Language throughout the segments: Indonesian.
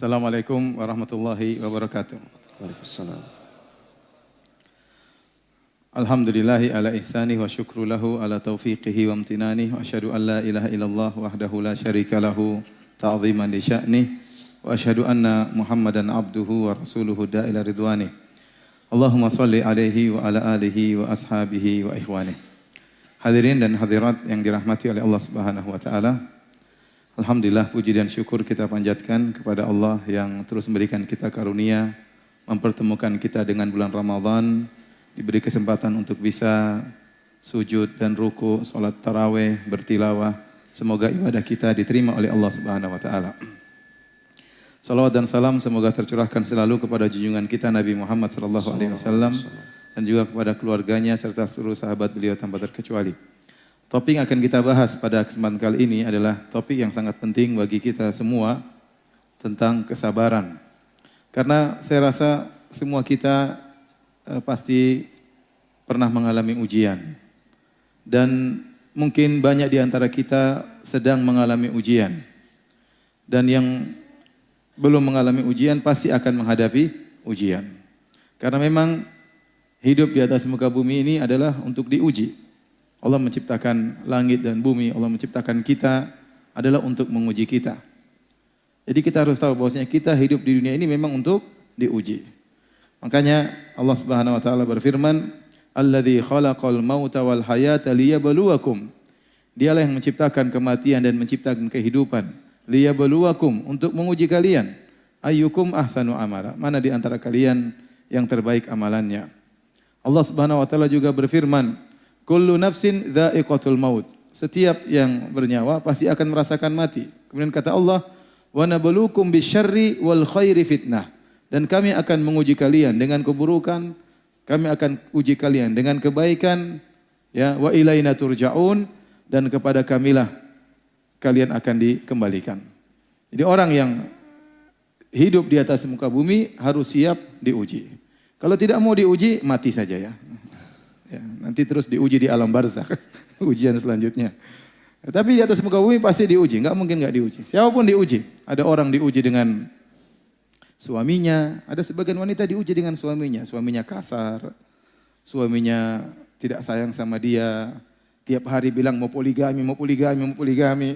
Assalamualaikum warahmatullahi wabarakatuh. Waalaikumsalam. Alhamdulillahi ala ihsanih wa syukru lahu ala taufiqihi wa amtinanih wa asyhadu an la ilaha illallah wahdahu la syarika lahu ta'ziman li sya'nih wa asyhadu anna Muhammadan abduhu wa rasuluhu da'ila ridwanih. Allahumma salli alaihi wa ala alihi wa ashabihi wa ikhwanih. Hadirin dan hadirat yang dirahmati oleh Allah Subhanahu wa taala. Alhamdulillah, puji dan syukur kita panjatkan kepada Allah yang terus memberikan kita karunia, mempertemukan kita dengan bulan Ramadan, diberi kesempatan untuk bisa sujud dan ruku, salat tarawih, bertilawah. Semoga ibadah kita diterima oleh Allah Subhanahu wa taala. Salawat dan salam semoga tercurahkan selalu kepada junjungan kita Nabi Muhammad sallallahu alaihi wasallam dan juga kepada keluarganya serta seluruh sahabat beliau tanpa terkecuali. Topik yang akan kita bahas pada kesempatan kali ini adalah topik yang sangat penting bagi kita semua tentang kesabaran. Karena saya rasa semua kita pasti pernah mengalami ujian. Dan mungkin banyak di antara kita sedang mengalami ujian. Dan yang belum mengalami ujian pasti akan menghadapi ujian. Karena memang hidup di atas muka bumi ini adalah untuk diuji. Allah menciptakan langit dan bumi, Allah menciptakan kita adalah untuk menguji kita. Jadi kita harus tahu bahwasanya kita hidup di dunia ini memang untuk diuji. Makanya Allah Subhanahu wa taala berfirman, "Alladzi khalaqal mauta wal hayata liyabluwakum." Dialah yang menciptakan kematian dan menciptakan kehidupan. Liyabluwakum, untuk menguji kalian. Ayyukum ahsanu amala. Mana di antara kalian yang terbaik amalannya. Allah Subhanahu wa taala juga berfirman, kullu nafsin dha'iqatul maut. Setiap yang bernyawa pasti akan merasakan mati. Kemudian kata Allah, wa nabluukum bisyarri wal khairi fitnah. Dan kami akan menguji kalian dengan keburukan, kami akan uji kalian dengan kebaikan, ya, wa ilaina turja'un, dan kepada kamilah kalian akan dikembalikan. Jadi orang yang hidup di atas muka bumi harus siap diuji. Kalau tidak mau diuji, mati saja ya. Ya, nanti terus diuji di alam barzakh, ujian selanjutnya. Tapi di atas muka bumi pasti diuji, enggak mungkin enggak diuji. Siapapun diuji. Ada orang diuji dengan suaminya, ada sebagian wanita diuji dengan suaminya. Suaminya kasar, suaminya tidak sayang sama dia. Tiap hari bilang mau poligami, mau poligami, mau poligami.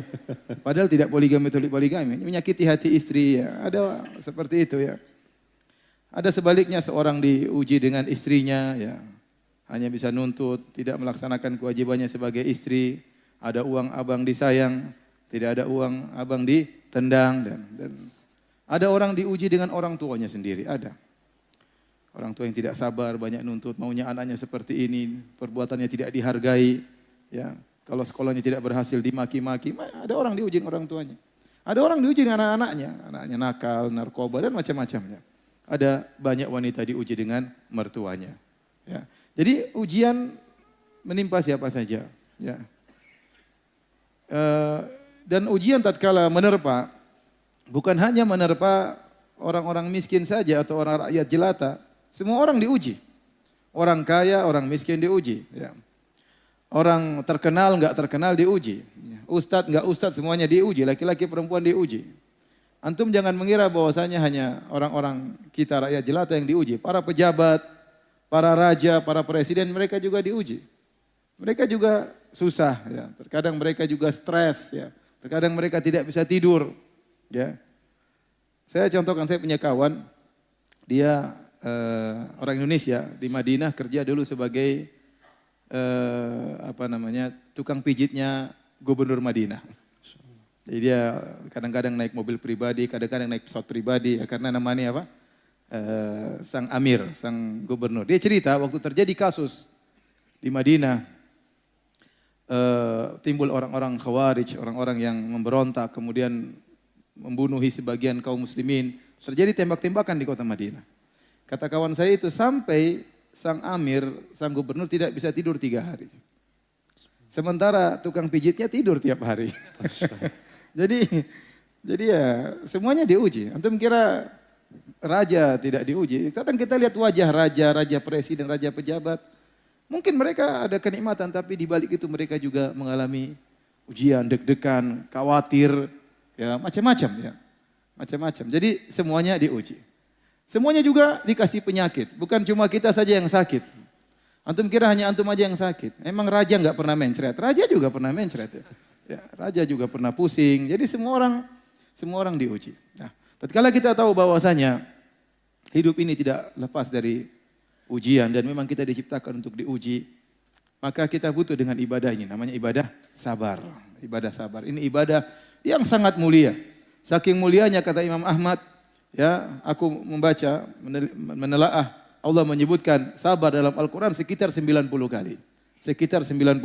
Padahal tidak poligami, itu poligami. Menyakiti hati istri, ya. Ada seperti itu ya. Ada sebaliknya, seorang diuji dengan istrinya, ya. Hanya bisa nuntut, tidak melaksanakan kewajibannya sebagai istri. Ada uang abang disayang, tidak ada uang abang ditendang. Dan ada orang diuji dengan orang tuanya sendiri, ada. Orang tua yang tidak sabar, banyak nuntut, maunya anaknya seperti ini, perbuatannya tidak dihargai. Ya, kalau sekolahnya tidak berhasil dimaki-maki, ada orang diuji dengan orang tuanya. Ada orang diuji dengan anak-anaknya, anaknya nakal, narkoba dan macam-macamnya. Ada banyak wanita diuji dengan mertuanya. Ya. Jadi ujian menimpa siapa saja. Ya. Dan ujian tatkala menerpa, bukan hanya menerpa orang-orang miskin saja atau orang rakyat jelata. Semua orang diuji. Orang kaya, orang miskin diuji. Ya. Orang terkenal, enggak terkenal diuji. Ustadz, enggak ustadz, semuanya diuji. Laki-laki, perempuan diuji. Antum jangan mengira bahwasanya hanya orang-orang kita rakyat jelata yang diuji. Para pejabat, para raja, para presiden, mereka juga diuji. Mereka juga susah, ya. Terkadang mereka juga stres, ya. Terkadang mereka tidak bisa tidur, ya. Saya contohkan, saya punya kawan, dia orang Indonesia di Madinah, kerja dulu sebagai tukang pijitnya gubernur Madinah. Jadi dia kadang-kadang naik mobil pribadi, kadang-kadang naik pesawat pribadi, ya, karena namanya apa? Sang amir, sang gubernur. Dia cerita waktu terjadi kasus di Madinah, timbul orang-orang khawarij, orang-orang yang memberontak, kemudian membunuhi sebagian kaum muslimin. Terjadi tembak-tembakan di kota Madinah. Kata kawan saya itu sampai sang amir, sang gubernur tidak bisa tidur 3 hari. Sementara tukang pijitnya tidur tiap hari. Jadi ya semuanya diuji. Antum kira raja tidak diuji? Kadang kita lihat wajah raja, raja presiden, raja pejabat. Mungkin mereka ada kenikmatan, tapi di balik itu mereka juga mengalami ujian, deg-degan, khawatir, ya macam-macam ya. macam-macam. Jadi semuanya diuji. Semuanya juga dikasih penyakit. Bukan cuma kita saja yang sakit. Antum kira hanya antum aja yang sakit. Emang raja nggak pernah mencret? Raja juga pernah mencret. Ya, raja juga pernah pusing. Jadi semua orang diuji. Nah, tatkala kita tahu bahwasanya hidup ini tidak lepas dari ujian dan memang kita diciptakan untuk diuji, maka kita butuh dengan ibadah ini. Namanya ibadah sabar. Ibadah sabar. Ini ibadah yang sangat mulia. Saking mulianya kata Imam Ahmad, ya, aku membaca, menelaah, Allah menyebutkan sabar dalam Al-Quran sekitar 90 kali. Sekitar 90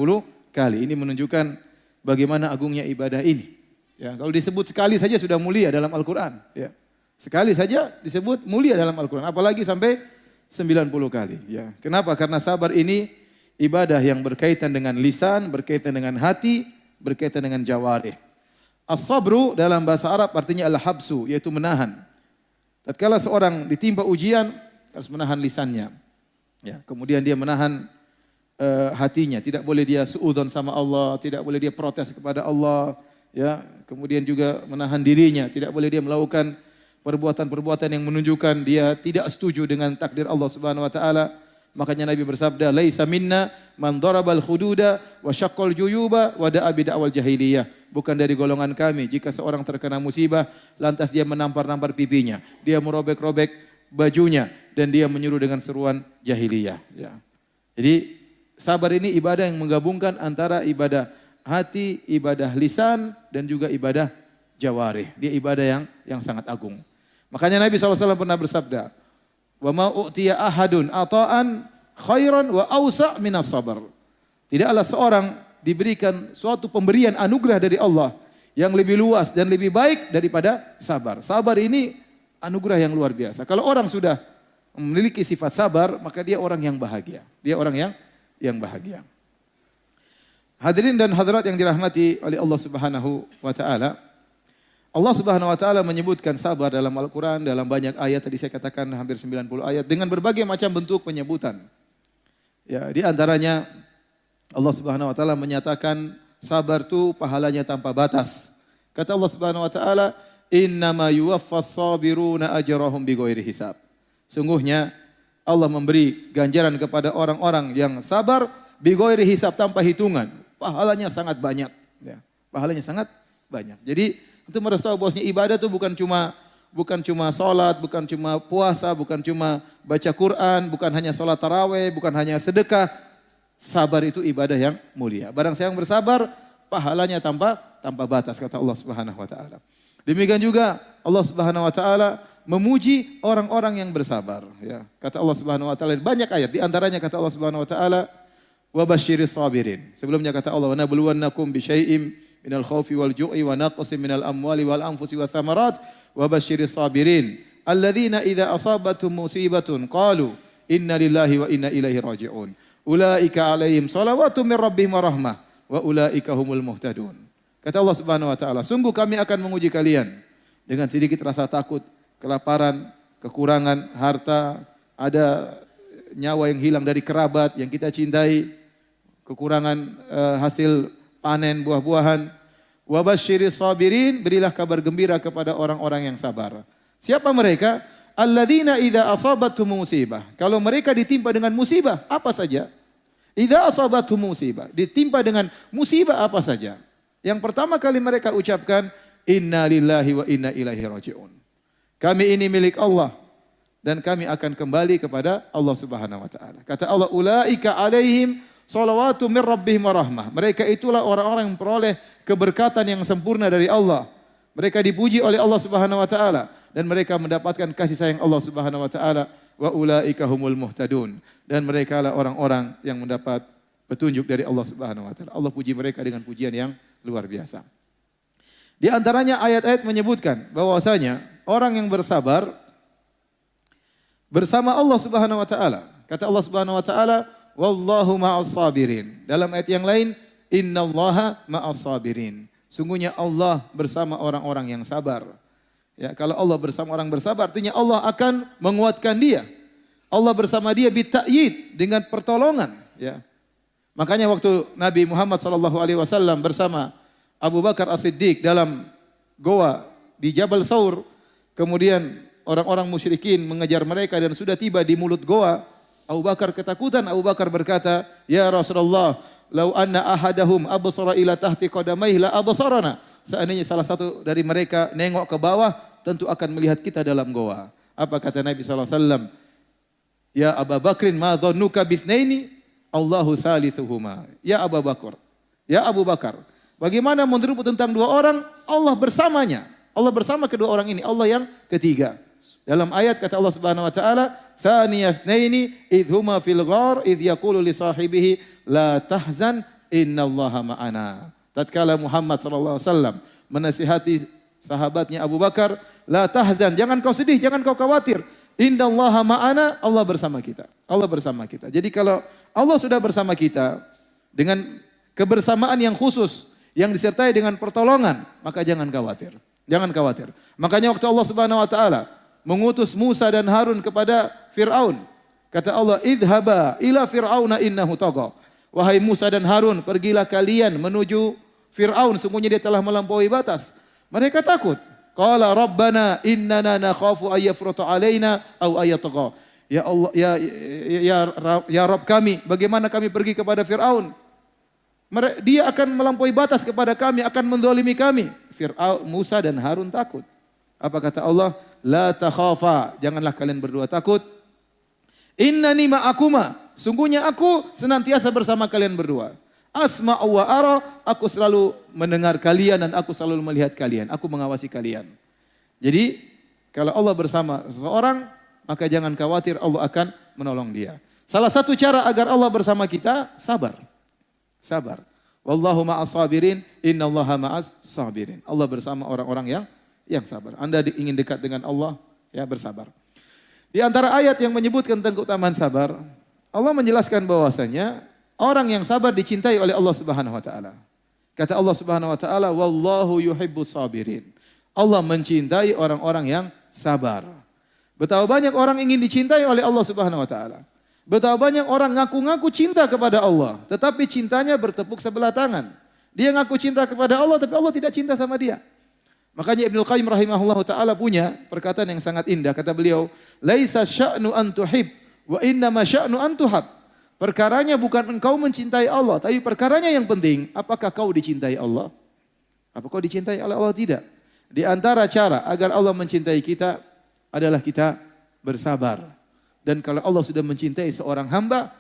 kali. Ini menunjukkan bagaimana agungnya ibadah ini. Ya, kalau disebut sekali saja sudah mulia dalam Al-Quran. Ya. Sekali saja disebut mulia dalam Al-Quran. Apalagi sampai 90 kali. Ya. Kenapa? Karena sabar ini ibadah yang berkaitan dengan lisan, berkaitan dengan hati, berkaitan dengan jawarih. As-sabru dalam bahasa Arab artinya al-habsu, yaitu menahan. Tatkala seorang ditimpa ujian, harus menahan lisannya. Ya, kemudian dia menahan hatinya. Tidak boleh dia suudzon sama Allah, tidak boleh dia protes kepada Allah. Ya, kemudian juga menahan dirinya. Tidak boleh dia melakukan perbuatan-perbuatan yang menunjukkan dia tidak setuju dengan takdir Allah Subhanahu wa taala. Makanya Nabi bersabda, "Laisa minna man darabal khududa wa syaqqal juyuba wa da'a bid'awal jahiliyah." Bukan dari golongan kami jika seorang terkena musibah lantas dia menampar-nampar pipinya, dia merobek-robek bajunya dan dia menyuruh dengan seruan jahiliyah, ya. Jadi sabar ini ibadah yang menggabungkan antara ibadah hati, ibadah lisan dan juga ibadah jawarih. Dia ibadah yang sangat agung. Makanya Nabi SAW pernah bersabda, "Wa ma u'tiya ahadun ata'an khairan wa awsa' minas sabar." Tidaklah seorang diberikan suatu pemberian anugerah dari Allah yang lebih luas dan lebih baik daripada sabar. Sabar ini anugerah yang luar biasa. Kalau orang sudah memiliki sifat sabar, maka dia orang yang bahagia. Dia orang yang bahagia. Hadirin dan hadirat yang dirahmati oleh Allah Subhanahu wa taala. Allah Subhanahu wa taala menyebutkan sabar dalam Al-Qur'an dalam banyak ayat, tadi saya katakan hampir 90 ayat dengan berbagai macam bentuk penyebutan. Ya, di antaranya Allah Subhanahu wa taala menyatakan sabar itu pahalanya tanpa batas. Kata Allah Subhanahu wa taala, "Innama yuwaffas sabiruna ajrahum bighairi hisab." Sungguhnya Allah memberi ganjaran kepada orang-orang yang sabar bighairi hisab, tanpa hitungan. Pahalanya sangat banyak, ya. Pahalanya sangat banyak. Jadi itu harus tahu bahwasanya ibadah itu bukan cuma salat, bukan cuma puasa, bukan cuma baca Quran, bukan hanya salat tarawih, bukan hanya sedekah. Sabar itu ibadah yang mulia. Barang siapa yang bersabar, pahalanya tanpa batas, kata Allah Subhanahu wa taala. Demikian juga Allah Subhanahu wa taala memuji orang-orang yang bersabar, ya. Kata Allah Subhanahu wa taala banyak ayat, di antaranya kata Allah Subhanahu wa taala, "Wa basyiris sabirin." Sebelumnya kata Allah, "Wa nabluwannakum bi syai'im minal khaufi wal ju'i wa naqsin minal amwali wal anfusi wath thamarat wa basyiris sabirin alladzina idza asabatuhum musibatun qalu inna lillahi wa inna ilaihi raji'un. Ulaika alaihim salawatu min rabbihim wa rahmah wa ulaika humul muhtadun." Kata Allah Subhanahu wa taala, sungguh kami akan menguji kalian dengan sedikit rasa takut, kelaparan, kekurangan harta, ada nyawa yang hilang dari kerabat yang kita cintai, kekurangan hasil panen buah-buahan. Wa basyiris sabirin, berilah kabar gembira kepada orang-orang yang sabar. Siapa mereka? Alladzina idza asabatuhum musibah. Kalau mereka ditimpa dengan musibah apa saja? Idza asabatuhum musibah, ditimpa dengan musibah apa saja? Yang pertama kali mereka ucapkan, inna lillahi wa inna ilaihi raji'un. Kami ini milik Allah dan kami akan kembali kepada Allah Subhanahu wa taala. Kata Allah, ulaika alaihim salawatu min rabbihim wa rahmah. Mereka itulah orang-orang yang memperoleh keberkatan yang sempurna dari Allah. Mereka dipuji oleh Allah Subhanahu wa taala dan mereka mendapatkan kasih sayang Allah Subhanahu wa taala. Wa ulaika humul muhtadun, dan mereka lah orang-orang yang mendapat petunjuk dari Allah Subhanahu wa taala. Allah puji mereka dengan pujian yang luar biasa. Di antaranya ayat-ayat menyebutkan bahwasanya orang yang bersabar bersama Allah Subhanahu wa taala. Kata Allah Subhanahu wa taala, wallahu ma'as sabirin. Dalam ayat yang lain, innallaha ma'as sabirin. Sungguhnya Allah bersama orang-orang yang sabar. Ya, kalau Allah bersama orang bersabar, artinya Allah akan menguatkan dia. Allah bersama dia bita'yid, dengan pertolongan, ya. Makanya waktu Nabi Muhammad SAW bersama Abu Bakar As-Siddiq dalam goa di Jabal Thawr, kemudian orang-orang musyrikin mengejar mereka dan sudah tiba di mulut goa, Abu Bakar ketakutan. Abu Bakar berkata, "Ya Rasulullah, lau anna ahadahum absara ila tahti qadamaihi la absarana." Seandainya salah satu dari mereka nengok ke bawah, tentu akan melihat kita dalam goa. Apa kata Nabi sallallahu alaihi wasallam? "Ya Abu Bakrin, ma dhannuka bitsnaini? Allahu thalithuhuma." Ya Abu Bakar, ya Abu Bakar, bagaimana menurutmu tentang dua orang? Allah bersamanya. Allah bersama kedua orang ini, Allah yang ketiga. Dalam ayat kata Allah Subhanahu wa taala, "Tsaniyatnaini idh huma fil ghar idh yaqulu li sahibihi la tahzan innallaha ma'ana." Tatkala Muhammad sallallahu alaihi wasallam menasihati sahabatnya Abu Bakar, "La tahzan, jangan kau sedih, jangan kau khawatir. Innallaha ma'ana, Allah bersama kita." Allah bersama kita. Jadi kalau Allah sudah bersama kita dengan kebersamaan yang khusus yang disertai dengan pertolongan, maka jangan khawatir. Jangan khawatir. Makanya waktu Allah Subhanahu wa taala mengutus Musa dan Harun kepada Fir'aun, kata Allah, "Idhaba ila Fir'auna innahu tagha." Wahai Musa dan Harun, pergilah kalian menuju Fir'aun, sungguhnya dia telah melampaui batas. Mereka takut. Qala rabbana innana nakhafu ay yafruta alaina aw ay yatgha. Ya Allah, ya Rabb kami, bagaimana kami pergi kepada Fir'aun? Dia akan melampaui batas kepada kami, akan menzalimi kami. Fir'aun, Musa dan Harun takut. Apa kata Allah? La takhafa, janganlah kalian berdua takut. Innani ma'akuma, sungguhnya aku senantiasa bersama kalian berdua. Asma'u wa ara, aku selalu mendengar kalian dan aku selalu melihat kalian. Aku mengawasi kalian. Jadi, kalau Allah bersama seseorang, maka jangan khawatir, Allah akan menolong dia. Salah satu cara agar Allah bersama kita, sabar. Sabar. Wallahu ma'as sabirin, innallaha ma'as sabirin. Allah bersama orang-orang yang sabar. Anda ingin dekat dengan Allah, ya bersabar. Di antara ayat yang menyebutkan tentang keutamaan sabar, Allah menjelaskan bahwasanya orang yang sabar dicintai oleh Allah Subhanahu wa taala. Kata Allah Subhanahu wa taala, "Wallahu yuhibbus sabirin." Allah mencintai orang-orang yang sabar. Betapa banyak orang ingin dicintai oleh Allah Subhanahu wa taala. Betapa banyak orang ngaku-ngaku cinta kepada Allah, tetapi cintanya bertepuk sebelah tangan. Dia ngaku cinta kepada Allah, tapi Allah tidak cinta sama dia. Makanya Ibnu Qayyim rahimahullahu taala punya perkataan yang sangat indah. Kata beliau, "Laisa sya'nu an tuhib, wa innama sya'nu an tuhab." Perkaranya bukan engkau mencintai Allah, tapi perkaranya yang penting, apakah kau dicintai Allah? Apa kau dicintai oleh Allah? Tidak. Di antara cara agar Allah mencintai kita adalah kita bersabar. Dan kalau Allah sudah mencintai seorang hamba,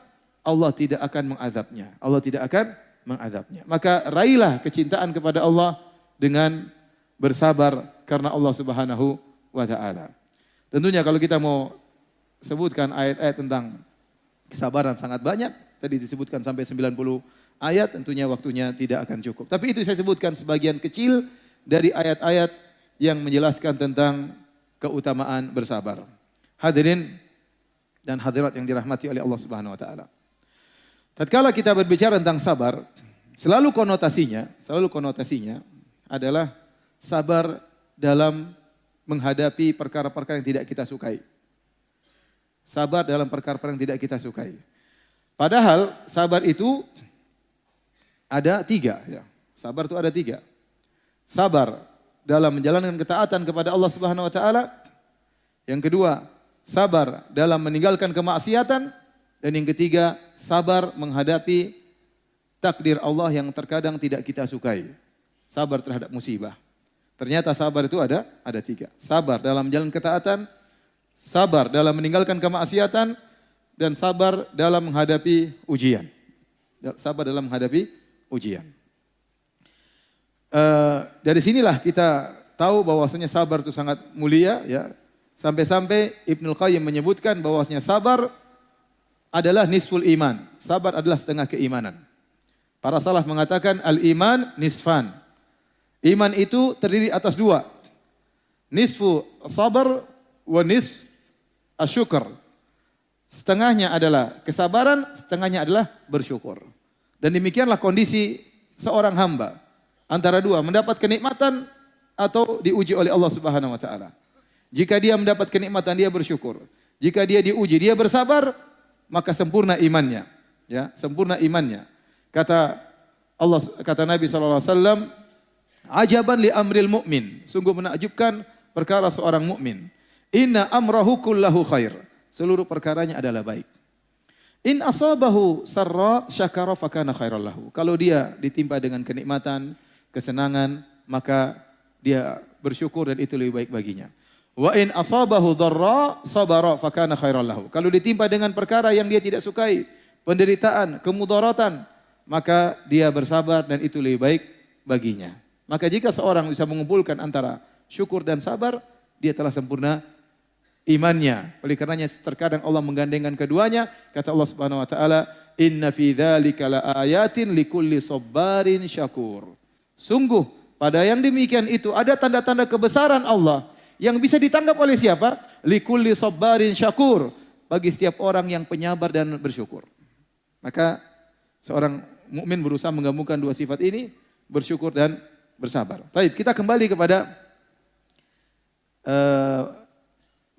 Allah tidak akan mengazabnya. Allah tidak akan mengazabnya. Maka raihlah kecintaan kepada Allah dengan bersabar karena Allah Subhanahu wa taala. Tentunya kalau kita mau sebutkan ayat-ayat tentang kesabaran sangat banyak. Tadi disebutkan sampai 90 ayat, tentunya waktunya tidak akan cukup. Tapi itu saya sebutkan sebagian kecil dari ayat-ayat yang menjelaskan tentang keutamaan bersabar. Hadirin dan hadirat yang dirahmati oleh Allah Subhanahu wa taala. Tatkala kita berbicara tentang sabar, selalu konotasinya adalah sabar dalam menghadapi perkara-perkara yang tidak kita sukai. Sabar dalam perkara-perkara yang tidak kita sukai. Padahal sabar itu ada 3. Ya. Sabar itu ada 3. Sabar dalam menjalankan ketaatan kepada Allah Subhanahu wa taala. Yang kedua, sabar dalam meninggalkan kemaksiatan. Dan yang ketiga, sabar menghadapi takdir Allah yang terkadang tidak kita sukai. Sabar terhadap musibah. Ternyata sabar itu ada 3. Sabar dalam menjalankan ketaatan, sabar dalam meninggalkan kemaksiatan, dan sabar dalam menghadapi ujian. Sabar dalam menghadapi ujian. Dari sinilah kita tahu bahwasanya sabar itu sangat mulia, ya. Sampai-sampai Ibnu Qayyim menyebutkan bahwasanya sabar adalah nisful iman. Sabar adalah setengah keimanan. Para salaf mengatakan al-iman nisfan. Iman itu terdiri atas 2. Nisfu sabar wa nisf asyukur. Setengahnya adalah kesabaran, setengahnya adalah bersyukur. Dan demikianlah kondisi seorang hamba. Antara 2, mendapat kenikmatan atau diuji oleh Allah Subhanahu wa taala. Jika dia mendapat kenikmatan, dia bersyukur. Jika dia diuji, dia bersabar, maka sempurna imannya. Ya, sempurna imannya. Kata Nabi sallallahu alaihi wasallam, "Ajaban li amril mu'min." Sungguh menakjubkan perkara seorang mukmin. Inna amrahu kullahu khair. Seluruh perkaranya adalah baik. In asabahu sarra syakara fakana khairal lahu. Kalau dia ditimpa dengan kenikmatan, kesenangan, maka dia bersyukur dan itu lebih baik baginya. Wa in asabahu dharra sabara fakana khairal lahu. Kalau ditimpa dengan perkara yang dia tidak sukai, penderitaan, kemudaratan, maka dia bersabar dan itu lebih baik baginya. Maka jika seorang bisa mengumpulkan antara syukur dan sabar, dia telah sempurna imannya. Oleh karenanya terkadang Allah menggandengkan keduanya. Kata Allah Subhanahu wa taala, "Inna fi dzalika laayatin likulli sabarin syakur." Sungguh pada yang demikian itu ada tanda-tanda kebesaran Allah yang bisa ditangkap oleh siapa? Likulli sabarin syakur, bagi setiap orang yang penyabar dan bersyukur. Maka seorang mukmin berusaha menggabungkan dua sifat ini, bersyukur dan bersabar. Baik, kita kembali kepada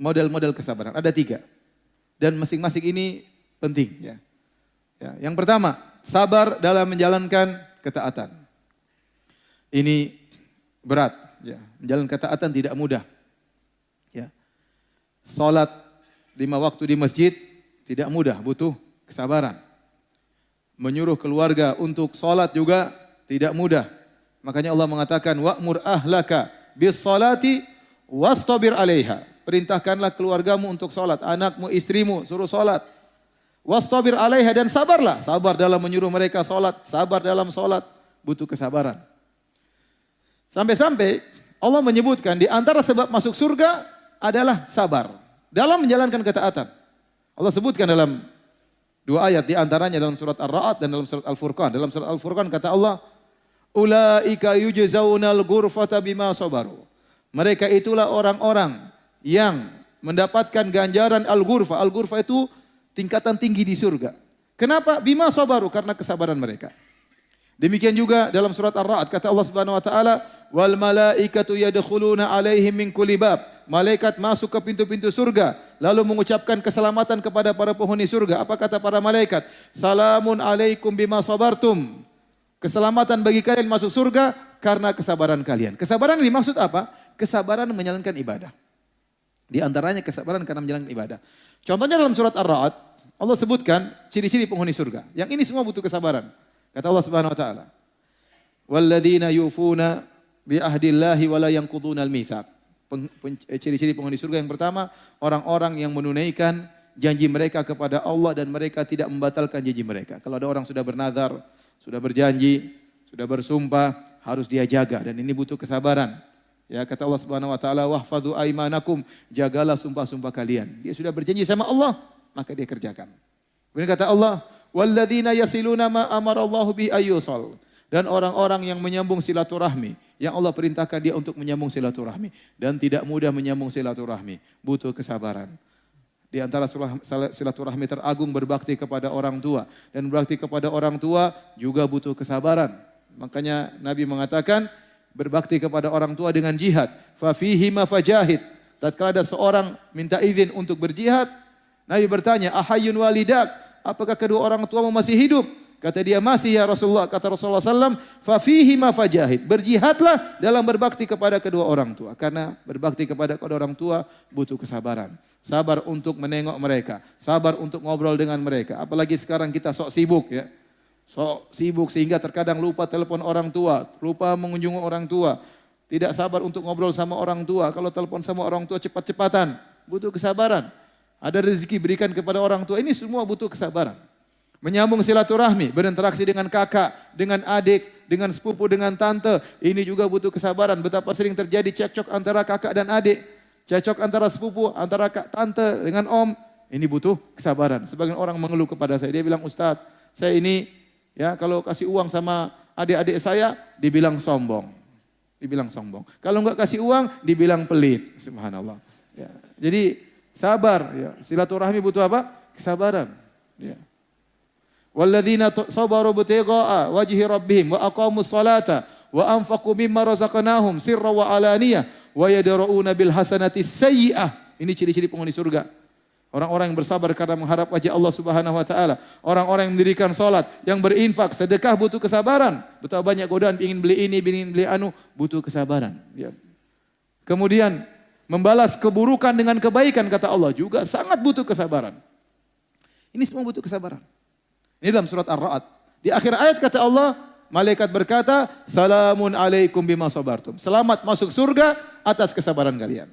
model-model kesabaran. Ada 3. Dan masing-masing ini penting. Ya. Yang pertama, sabar dalam menjalankan ketaatan. Ini berat. Ya. Menjalankan ketaatan tidak mudah. Ya. Salat 5 waktu di masjid tidak mudah, butuh kesabaran. Menyuruh keluarga untuk salat juga tidak mudah. Makanya Allah mengatakan, wa'mur ahlaka bis salati wastabir 'alaiha. Perintahkanlah keluargamu untuk salat, anakmu, istrimu suruh salat. Wastabir 'alaiha, dan sabarlah. Sabar dalam menyuruh mereka salat, sabar dalam salat, butuh kesabaran. Sampai-sampai Allah menyebutkan di antara sebab masuk surga adalah sabar dalam menjalankan ketaatan. Allah sebutkan dalam 2 ayat, di antaranya dalam surat Ar-Ra'd dan dalam surat Al-Furqan. Dalam surat Al-Furqan kata Allah, ulaika yujzaunal ghurfata bima sabaru. Mereka itulah orang-orang yang mendapatkan ganjaran al-ghurfa. Al-ghurfa itu tingkatan tinggi di surga. Kenapa? Bima sabaru, karena kesabaran mereka. Demikian juga dalam surat Ar-Ra'd kata Allah Subhanahu wa taala, wal malaikatu yadkhuluna alaihim min kulli bab. Malaikat masuk ke pintu-pintu surga lalu mengucapkan keselamatan kepada para penghuni surga. Apa kata para malaikat? Salamun alaikum bima sabartum. Keselamatan bagi kalian masuk surga karena kesabaran kalian. Kesabaran yang dimaksud apa? Kesabaran menjalankan ibadah. Di antaranya kesabaran karena menjalankan ibadah. Contohnya dalam surat Ar-Ra'd, Allah sebutkan ciri-ciri penghuni surga. Yang ini semua butuh kesabaran. Kata Allah Subhanahu wa taala, "Walladzina yufuna bi ahdillahi wa la yanquduna al-mitsaq." Ciri-ciri penghuni surga yang pertama, orang-orang yang menunaikan janji mereka kepada Allah dan mereka tidak membatalkan janji mereka. Kalau ada orang sudah bernazar, sudah berjanji, sudah bersumpah, harus dia jaga, dan ini butuh kesabaran. Ya, kata Allah Subhanahu wa taala, "Wahfadzu aimanakum," jagalah sumpah-sumpah kalian. Dia sudah berjanji sama Allah, maka dia kerjakan. Kemudian kata Allah, "Walladzina yasiluna ma amarallahu bi ayyusal." Dan orang-orang yang menyambung silaturahmi, yang Allah perintahkan dia untuk menyambung silaturahmi dan tidak mudah menyambung silaturahmi, butuh kesabaran. Di antara silaturahmi teragung berbakti kepada orang tua, dan berbakti kepada orang tua juga butuh kesabaran. Makanya Nabi mengatakan berbakti kepada orang tua dengan jihad. Fa fihi ma fajahid. Tatkala ada seorang minta izin untuk berjihad, Nabi bertanya, "Ahayyun walidak?" Apakah kedua orang tuamu masih hidup? Kata dia, "Masih ya Rasulullah." Kata Rasulullah SAW, "Fa fihi ma fajahid." Berjihadlah dalam berbakti kepada kedua orang tua. Karena berbakti kepada kedua orang tua butuh kesabaran. Sabar untuk menengok mereka, sabar untuk ngobrol dengan mereka. Apalagi sekarang kita sok sibuk ya. Sok sibuk sehingga terkadang lupa telepon orang tua, lupa mengunjungi orang tua. Tidak sabar untuk ngobrol sama orang tua. Kalau telepon sama orang tua cepat-cepatan, butuh kesabaran. Ada rezeki berikan kepada orang tua, ini semua butuh kesabaran. Menyambung silaturahmi, berinteraksi dengan kakak, dengan adik, dengan sepupu, dengan tante, ini juga butuh kesabaran. Betapa sering terjadi cekcok antara kakak dan adik, cekcok antara sepupu, antara tante dengan om, ini butuh kesabaran. Sebagian orang mengeluh kepada saya, dia bilang, "Ustadz, saya ini ya kalau kasih uang sama adik-adik saya, dibilang sombong." Dibilang sombong. Kalau enggak kasih uang, dibilang pelit. Subhanallah. Ya. Jadi sabar. Ya. Silaturahmi butuh apa? Kesabaran. Ya. Walladzina sabaru butiqa'a wajhi rabbihim wa aqamus salata wa anfaqu mimma razaqnahum sirra wa alaniyah wa yadra'una bil hasanati sayyi'ah. Ini ciri-ciri penghuni surga. Orang-orang yang bersabar karena mengharap wajah Allah Subhanahu wa taala. Orang-orang yang mendirikan salat, yang berinfak, sedekah butuh kesabaran. Betapa banyak godaan ingin beli ini, ingin beli anu, butuh kesabaran. Ya. Kemudian Membalas keburukan dengan kebaikan kata Allah juga sangat butuh kesabaran. Ini semua butuh kesabaran. Ini dalam surat Ar-Ra'd. Di akhir ayat kata Allah, malaikat berkata, "Salamun alaikum bima sabartum." Selamat masuk surga atas kesabaran kalian.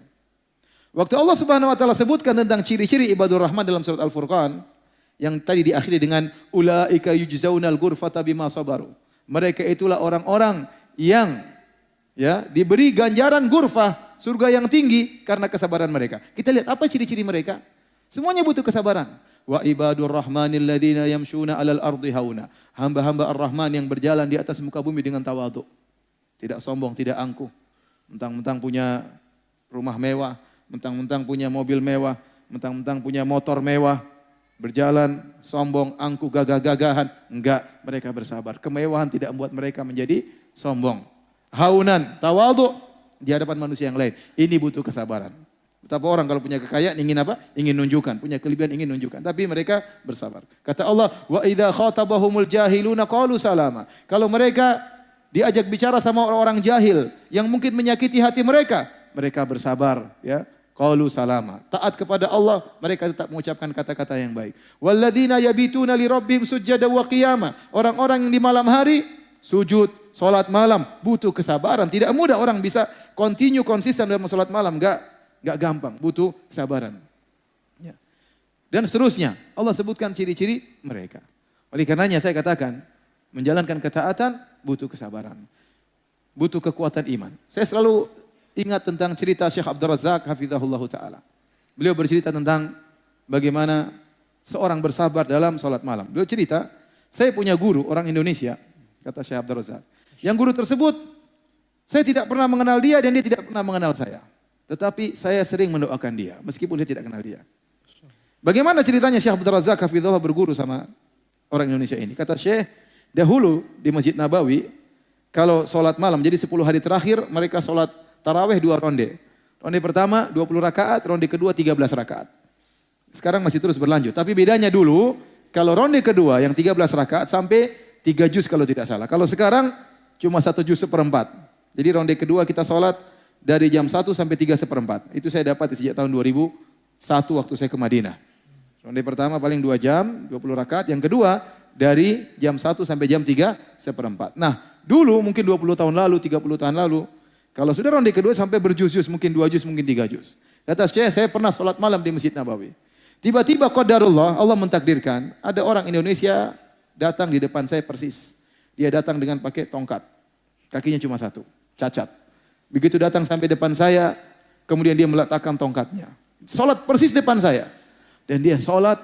Waktu Allah Subhanahu wa taala sebutkan tentang ciri-ciri ibadur rahman dalam surat Al-Furqan yang tadi diakhiri dengan ulaika yujzaunal ghurfata bima sabaru. Mereka itulah orang-orang yang diberi ganjaran ghurfah, surga yang tinggi karena kesabaran mereka. Kita lihat apa ciri-ciri mereka? Semuanya butuh kesabaran. Wa ibadur rahmanil ladzina yamshuna 'alal ardi hauna. Hamba-hamba Ar-Rahman yang berjalan di atas muka bumi dengan tawadhu. Tidak sombong, tidak angkuh. Mentang-mentang punya rumah mewah, mentang-mentang punya mobil mewah, mentang-mentang punya motor mewah, berjalan sombong, angkuh, gagah-gagahan. Enggak, mereka bersabar. Kemewahan tidak membuat mereka menjadi sombong. Haunan, tawadhu di hadapan manusia yang lain. Ini butuh kesabaran. Betapa orang kalau punya kekayaan ingin apa? Ingin nunjukkan, punya kelebihan ingin nunjukkan. Tapi mereka bersabar. Kata Allah, wa idza khatabahumul jahiluna qalu salama. Kalau mereka diajak bicara sama orang-orang jahil yang mungkin menyakiti hati mereka, mereka bersabar, ya. Qalu salama. Taat kepada Allah, mereka tetap mengucapkan kata-kata yang baik. Walladzina yabituna li rabbihim sujada wa qiyama. Orang-orang yang di malam hari sujud, salat malam, butuh kesabaran. Tidak mudah orang bisa konsisten dalam salat malam, enggak gampang, butuh kesabaran. Ya. Dan seterusnya, Allah sebutkan ciri-ciri mereka. Oleh karenanya saya katakan, menjalankan ketaatan butuh kesabaran. Butuh kekuatan iman. Saya selalu ingat tentang cerita Syekh Abdul Razak hafizahullah ta'ala. Beliau bercerita tentang bagaimana seorang bersabar dalam salat malam. Beliau cerita, saya punya guru orang Indonesia, kata Syekh Abdul Razak. Yang guru tersebut, saya tidak pernah mengenal dia dan dia tidak pernah mengenal saya. Tetapi saya sering mendoakan dia, meskipun dia tidak kenal dia. Bagaimana ceritanya Syekh Abdul Razak hafizahullah berguru sama orang Indonesia ini? Kata Syekh, dahulu di Masjid Nabawi, kalau sholat malam, jadi 10 hari terakhir mereka sholat taraweh 2 ronde. Ronde pertama 20 rakaat, ronde kedua 13 rakaat. Sekarang masih terus berlanjut. Tapi bedanya dulu, kalau ronde kedua yang 13 rakaat sampai 3 juz kalau tidak salah. Kalau sekarang cuma 1 juz seperempat. Jadi ronde kedua kita sholat dari jam 1 sampai 3/4. Itu saya dapat sejak tahun 2001 waktu saya ke Madinah. Ronde pertama paling 2 jam, 20 rakaat. Yang kedua dari jam 1 sampai jam 3/4. Nah dulu mungkin 20 tahun lalu, 30 tahun lalu. Kalau sudah ronde kedua sampai berjuz-juz, mungkin 2 juz, mungkin 3 juz. Kata saya pernah sholat malam di Masjid Nabawi. Tiba-tiba qadarullah, Allah mentakdirkan ada orang Indonesia datang di depan saya persis. Dia datang dengan pakai tongkat. Kakinya cuma 1, cacat. Begitu datang sampai depan saya, kemudian dia meletakkan tongkatnya. Sholat persis depan saya. Dan dia sholat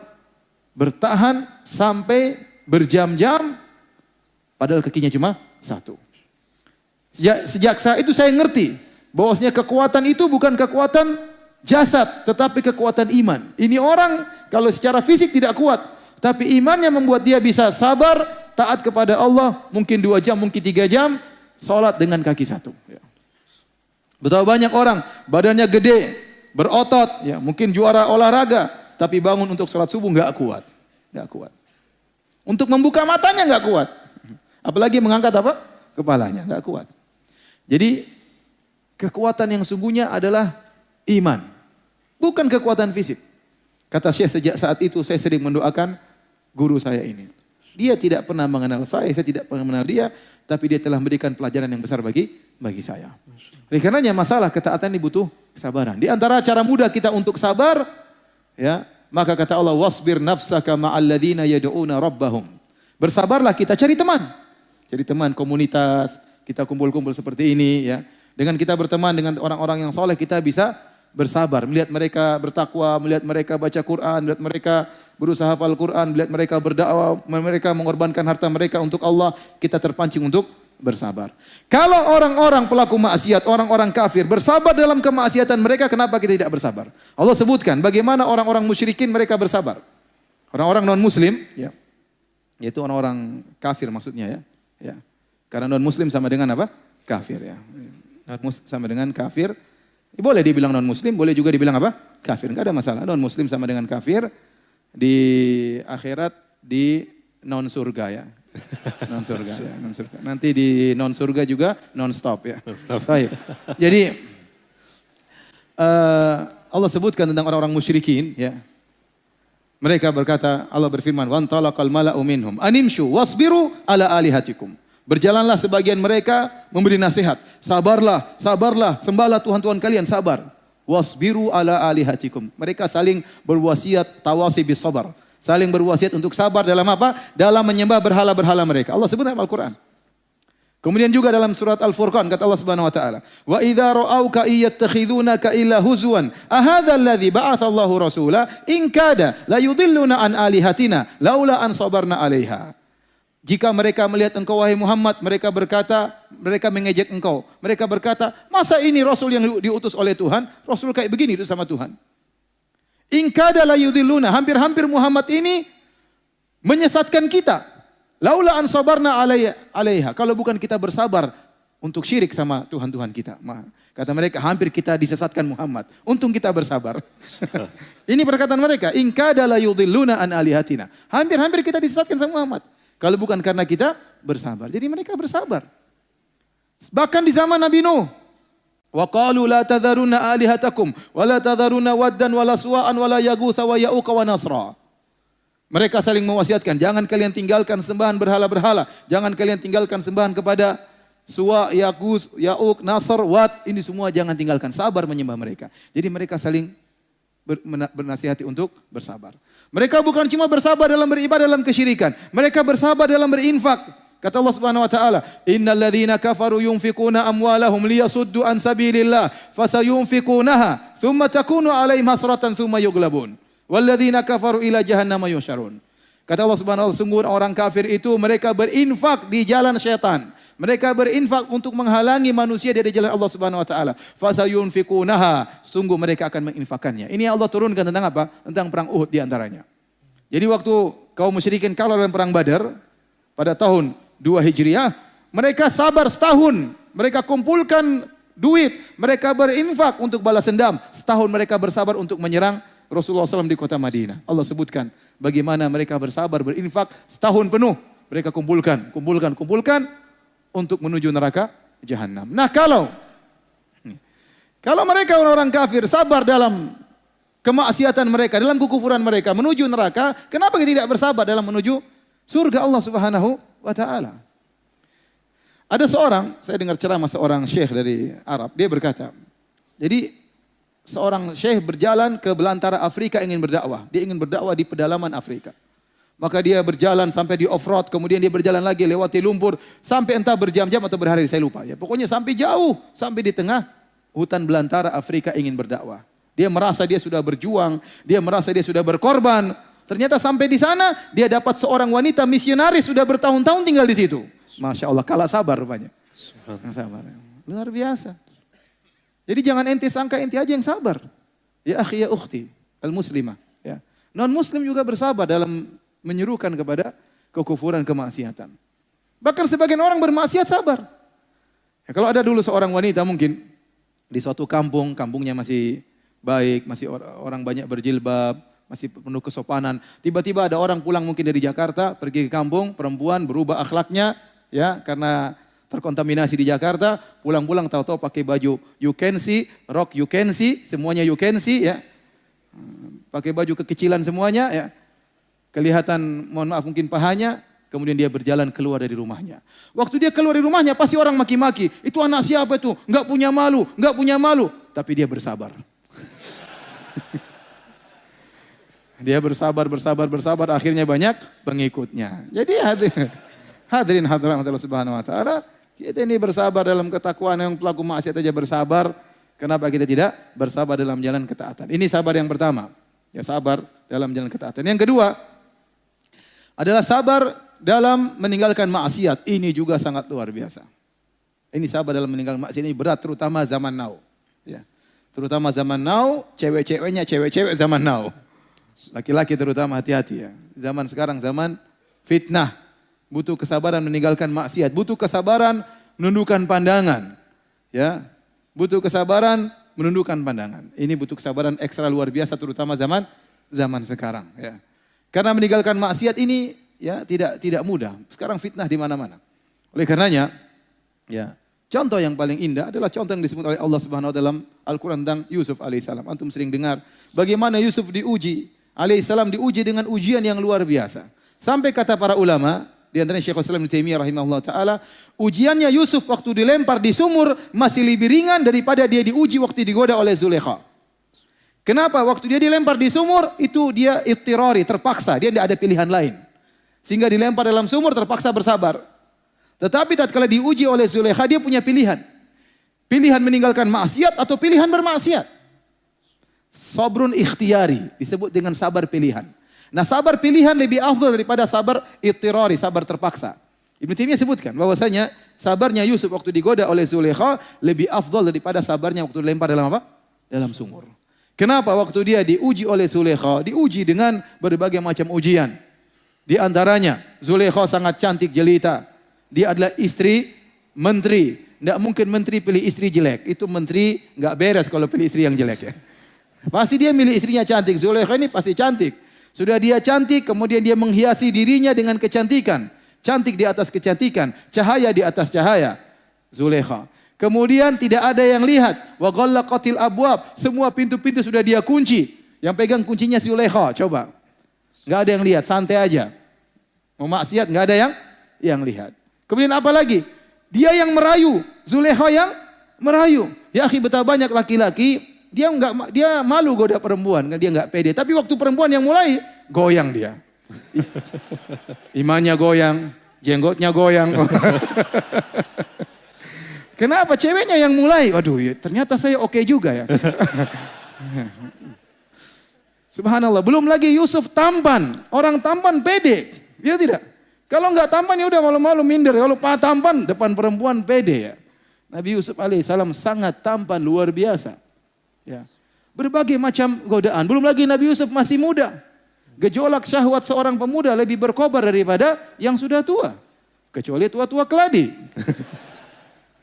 bertahan sampai berjam-jam, padahal kakinya cuma 1. Sejak saat itu saya ngerti, bahwasanya kekuatan itu bukan kekuatan jasad, tetapi kekuatan iman. Ini orang kalau secara fisik tidak kuat, tapi imannya membuat dia bisa sabar, taat kepada Allah, mungkin 2 jam, mungkin 3 jam, sholat dengan kaki 1. Betapa banyak orang badannya gede, berotot, ya mungkin juara olahraga, tapi bangun untuk sholat subuh nggak kuat. Untuk membuka matanya nggak kuat. Apalagi mengangkat apa? Kepalanya nggak kuat. Jadi kekuatan yang sungguhnya adalah iman, bukan kekuatan fisik. Kata Syekh, sejak saat itu saya sering mendoakan guru saya ini. Dia tidak pernah mengenal saya tidak pernah mengenal dia, tapi dia telah memberikan pelajaran yang besar bagi saya. Oleh karenanya masalah ketaatan ini butuh kesabaran. Di antara cara mudah kita untuk sabar, ya, maka kata Allah, wasbir nafsaka ma'al ladzina yad'una rabbahum. Bersabarlah, kita cari teman. Jadi teman komunitas, kita kumpul-kumpul seperti ini, ya. Dengan kita berteman dengan orang-orang yang soleh, kita bisa bersabar. Melihat mereka bertakwa, melihat mereka baca Quran, melihat mereka berusaha hafal Quran, melihat mereka berdakwah, mereka mengorbankan harta mereka untuk Allah, kita terpancing untuk bersabar. Kalau orang-orang pelaku maksiat, orang-orang kafir bersabar dalam kemaksiatan mereka, kenapa kita tidak bersabar? Allah sebutkan bagaimana orang-orang musyrikin mereka bersabar. Orang-orang non-muslim, ya, yaitu orang-orang kafir maksudnya, ya. Karena non-muslim sama dengan apa? Kafir, ya. Non-muslim sama dengan kafir. Boleh dibilang non-muslim, boleh juga dibilang apa? Kafir, enggak ada masalah. Non-muslim sama dengan kafir, di akhirat di non-surga, ya. Non-surga, ya, non-surga. Nanti di non-surga juga non-stop, ya. Non-stop. Jadi Allah sebutkan tentang orang-orang musyrikin, ya. Mereka berkata, Allah berfirman, "Wan talaqal mala'u minhum animshu wasbiru ala alihatikum." Berjalanlah sebagian mereka memberi nasihat. Sabarlah, sabarlah, sembahlah Tuhan-Tuhan kalian, sabar. Wasbiru ala alihatikum. Mereka saling berwasiat, tawasi bis sabar. Saling berwasiat untuk sabar dalam apa? Dalam menyembah berhala-berhala mereka. Allah sebut dalam Al-Quran. Kemudian juga dalam surat Al-Furqan kata Allah Subhanahu wa taala, "Wa idza ra'auka iyattakhidunaka illa huzwan, ahadzal ladzi ba'atsallahu rasula in kada la yudilluna an alihatina laula an sabarna 'alaiha." Jika mereka melihat engkau wahai Muhammad, mereka berkata, mereka mengejek engkau. Mereka berkata, "Masa ini rasul yang diutus oleh Tuhan, rasul kayak begini itu sama Tuhan." In kada la yudilluna, hampir-hampir Muhammad ini menyesatkan kita. Laula an sabarna alaiha. Kalau bukan kita bersabar untuk syirik sama Tuhan-Tuhan kita. Kata mereka, hampir kita disesatkan Muhammad. Untung kita bersabar. Ini perkataan mereka. In kada la yudilluna an alihatina. Hampir-hampir kita disesatkan sama Muhammad. Kalau bukan karena kita bersabar. Jadi mereka bersabar. Bahkan di zaman Nabi Nuh. Wa qalu la tadharunna alihatakum. Wa la tadharunna waddan wa la suwa'an wa la yagutha wa ya'uqa wa nasra. Mereka saling mewasiatkan, jangan kalian tinggalkan sembahan berhala-berhala. Jangan kalian tinggalkan sembahan kepada Suwa, Yagus, Ya'uk, Nasr, Wad. Ini semua jangan tinggalkan. Sabar menyembah mereka. Jadi mereka saling bernasihati untuk bersabar. Mereka bukan cuma bersabar dalam beribadah dalam kesyirikan. Mereka bersabar dalam berinfak. Kata Allah Subhanahu wa taala, "Innal ladzina kafaru yunfikuna amwalahum liyasuddu an sabilillah, fasayunfikunaha, thumma takunu 'alaihim hasratan thumma yughlabun. Walladzina kafaru ila jahannam yusyarun." Kata Allah Subhanahu wa taala, sungguh orang kafir itu mereka berinfak di jalan syaitan. Mereka berinfak untuk menghalangi manusia dari jalan Allah Subhanahu wa taala. Fasayunfikunaha, sungguh mereka akan menginfakkannya. Ini Allah turunkan tentang apa? Tentang perang Uhud di antaranya. Jadi waktu kaum musyrikin kalah dalam perang Badar pada tahun 2 Hijriah, mereka sabar setahun. Mereka kumpulkan duit, mereka berinfak untuk balas dendam. Setahun mereka bersabar untuk menyerang Rasulullah SAW di kota Madinah. Allah sebutkan bagaimana mereka bersabar berinfak setahun penuh. Mereka kumpulkan untuk menuju neraka Jahannam. Nah kalau mereka orang kafir sabar dalam kemaksiatan mereka, dalam kekufuran mereka menuju neraka, kenapa kita tidak bersabar dalam menuju surga Allah Subhanahu wa taala? Ada seorang, saya dengar ceramah seorang syekh dari Arab, dia berkata, jadi seorang syekh berjalan ke belantara Afrika ingin berdakwah. Dia ingin berdakwah di pedalaman Afrika. Maka dia berjalan sampai di off-road, kemudian dia berjalan lagi lewati lumpur, sampai entah berjam-jam atau berhari, saya lupa. Ya, pokoknya sampai jauh, sampai di tengah hutan belantara Afrika ingin berdakwah. Dia merasa dia sudah berjuang, dia merasa dia sudah berkorban. Ternyata sampai di sana, dia dapat seorang wanita misionaris sudah bertahun-tahun tinggal di situ. Masya Allah, kalah sabar rupanya. Sabar. Luar biasa. Jadi jangan ente sangka ente aja yang sabar. Ya akhi ya ukhti al-muslimah. Ya. Non-muslim juga bersabar dalam menyerukan kepada kekufuran kemaksiatan. Bahkan sebagian orang bermaksiat sabar. Ya, kalau ada dulu seorang wanita mungkin di suatu kampung, kampungnya masih baik, masih orang banyak berjilbab, masih penuh kesopanan. Tiba-tiba ada orang pulang mungkin dari Jakarta, pergi ke kampung, perempuan berubah akhlaknya, ya karena terkontaminasi di Jakarta, pulang-pulang tahu-tahu pakai baju you can see, rok you can see, semuanya you can see, ya. Pakai baju kekecilan semuanya, ya. Kelihatan, mohon maaf mungkin pahanya, kemudian dia berjalan keluar dari rumahnya. Waktu dia keluar dari rumahnya pasti orang maki-maki, itu anak siapa itu? Enggak punya malu, enggak punya malu. Tapi dia bersabar. Dia bersabar, akhirnya banyak pengikutnya. Jadi hadirin hadirat Allah Subhanahu wa taala, kita ini bersabar dalam ketakwaan, yang pelaku maksiat aja bersabar. Kenapa kita tidak bersabar dalam jalan ketaatan? Ini sabar yang pertama. Ya sabar dalam jalan ketaatan. Yang kedua adalah sabar dalam meninggalkan maksiat. Ini juga sangat luar biasa. Ini sabar dalam meninggalkan maksiat ini berat, terutama zaman now. Ya. Terutama zaman now, cewek-ceweknya cewek-cewek zaman now. Laki-laki terutama hati-hati ya. Zaman sekarang zaman fitnah. Butuh kesabaran meninggalkan maksiat. Butuh kesabaran menundukkan pandangan. Ya. Butuh kesabaran menundukkan pandangan. Ini butuh kesabaran ekstra luar biasa terutama zaman sekarang. Ya. Karena meninggalkan maksiat ini ya tidak mudah. Sekarang fitnah di mana-mana. Oleh karenanya, ya Contoh yang paling indah adalah contoh yang disebut oleh Allah Subhanahu wa taala dalam Al-Qur'an tentang Yusuf alaihissalam. Antum sering dengar bagaimana Yusuf diuji, alaihissalam diuji dengan ujian yang luar biasa. Sampai kata para ulama, di antaranya Syekhul Islam Ibnu Taimiyah rahimahullah taala, ujiannya Yusuf waktu dilempar di sumur masih lebih ringan daripada dia diuji waktu digoda oleh Zulekha. Kenapa? Waktu dia dilempar di sumur itu dia ittirari, terpaksa, dia tidak ada pilihan lain. Sehingga dilempar dalam sumur terpaksa bersabar. Tetapi tatkala diuji oleh Zulekha dia punya pilihan. Pilihan meninggalkan maksiat atau pilihan bermaksiat. Sabrun ikhtiyari disebut dengan sabar pilihan. Nah, sabar pilihan lebih afdal daripada sabar ittirari, sabar terpaksa. Ibnu Taimiyah sebutkan bahwasanya sabarnya Yusuf waktu digoda oleh Zulekha lebih afdal daripada sabarnya waktu dilempar dalam apa? Dalam sumur. Kenapa? Waktu dia diuji oleh Zulekha, diuji dengan berbagai macam ujian. Di antaranya Zulekha sangat cantik jelita. Dia adalah istri menteri. Tidak mungkin menteri pilih istri jelek. Itu menteri nggak beres kalau pilih istri yang jelek ya. Pasti dia milih istrinya cantik. Zulekha ini pasti cantik. Sudah dia cantik, kemudian dia menghiasi dirinya dengan kecantikan. Cantik di atas kecantikan. Cahaya di atas cahaya. Zulekha. Kemudian tidak ada yang lihat. Wa ghallaqatil abwab. Semua pintu-pintu sudah dia kunci. Yang pegang kuncinya Zulekha. Coba. Nggak ada yang lihat. Santai aja. Mau maksiat nggak ada yang lihat. Kemudian apa lagi? Dia yang merayu, Zulekha yang merayu. Ya akhi, betapa banyak laki-laki dia malu goda perempuan, dia enggak pede. Tapi waktu perempuan yang mulai goyang dia. Imannya goyang, jenggotnya goyang. Kenapa? Ceweknya yang mulai. Waduh, ternyata saya oke juga ya. Subhanallah, belum lagi Yusuf tampan. Orang tampan pede. Dia tidak. Kalau enggak tampan ya udah malu-malu minder. Kalau tampan depan perempuan pede ya. Nabi Yusuf alaihissalam sangat tampan luar biasa. Ya. Berbagai macam godaan. Belum lagi Nabi Yusuf masih muda. Gejolak syahwat seorang pemuda lebih berkobar daripada yang sudah tua. Kecuali tua-tua keladi.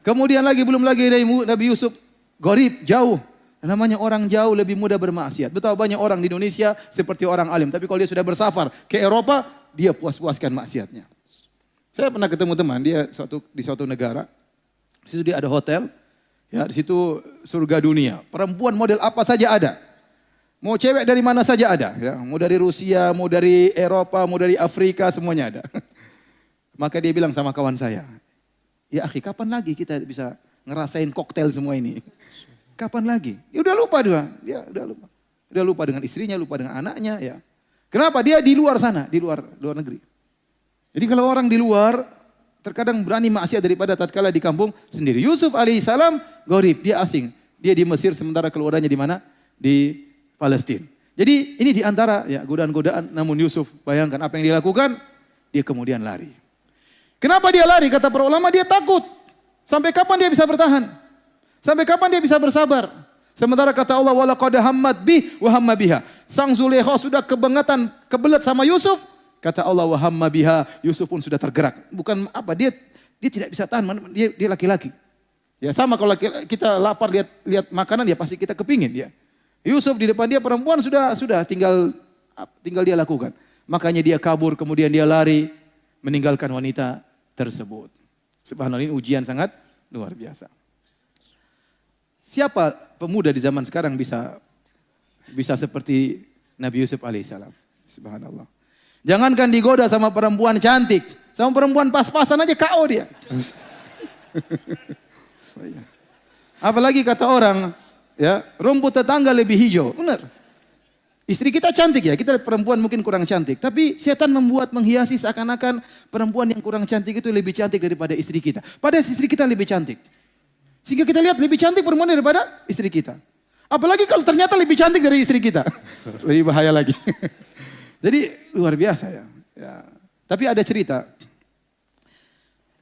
Kemudian lagi belum lagi Nabi Yusuf gharib, jauh. Namanya orang jauh lebih mudah bermaksiat. Betapa banyak orang di Indonesia seperti orang alim. Tapi kalau dia sudah bersafar ke Eropa, dia puas-puaskan maksiatnya. Saya pernah ketemu teman, dia di suatu negara. Di situ dia ada hotel. Ya, di situ surga dunia. Perempuan model apa saja ada. Mau cewek dari mana saja ada. Ya, mau dari Rusia, mau dari Eropa, mau dari Afrika, semuanya ada. Maka dia bilang sama kawan saya, ya akhi, kapan lagi kita bisa ngerasain koktail semua ini? Kapan lagi? Ya udah lupa dia udah lupa. Udah lupa dengan istrinya, lupa dengan anaknya ya. Kenapa? Dia di luar sana, di luar negeri. Jadi kalau orang di luar terkadang berani maksiat daripada tatkala di kampung sendiri. Yusuf alaihissalam gharib, dia asing. Dia di Mesir sementara keluarganya di mana? Di Palestina. Jadi ini di antara ya godaan-godaan, namun Yusuf bayangkan apa yang dilakukan, dia kemudian lari. Kenapa dia lari? Kata para ulama, dia takut. Sampai kapan dia bisa bertahan? Sampai kapan dia bisa bersabar? Sementara kata Allah, walaqad hammat bih wa hamma biha. Sang Zulekha sudah kebelet sama Yusuf. Kata Allah, wa hamma biha, Yusuf pun sudah tergerak. Bukan apa, dia tidak bisa tahan, dia laki-laki. Ya sama kalau kita lapar lihat makanan, ya pasti kita kepingin ya. Yusuf di depan dia perempuan sudah tinggal dia lakukan. Makanya dia kabur, kemudian dia lari meninggalkan wanita tersebut. Subhanallah, ini ujian sangat luar biasa. Siapa pemuda di zaman sekarang bisa seperti Nabi Yusuf alaihissalam? Subhanallah. Jangankan digoda sama perempuan cantik, sama perempuan pas-pasan aja KO dia. Apalagi kata orang, ya rumput tetangga lebih hijau. Benar. Istri kita cantik ya, kita lihat perempuan mungkin kurang cantik. Tapi setan menghiasi seakan-akan perempuan yang kurang cantik itu lebih cantik daripada istri kita. Padahal istri kita lebih cantik. Sehingga kita lihat lebih cantik perempuan daripada istri kita. Apalagi kalau ternyata lebih cantik dari istri kita. Lebih bahaya lagi. Jadi luar biasa ya. Tapi ada cerita.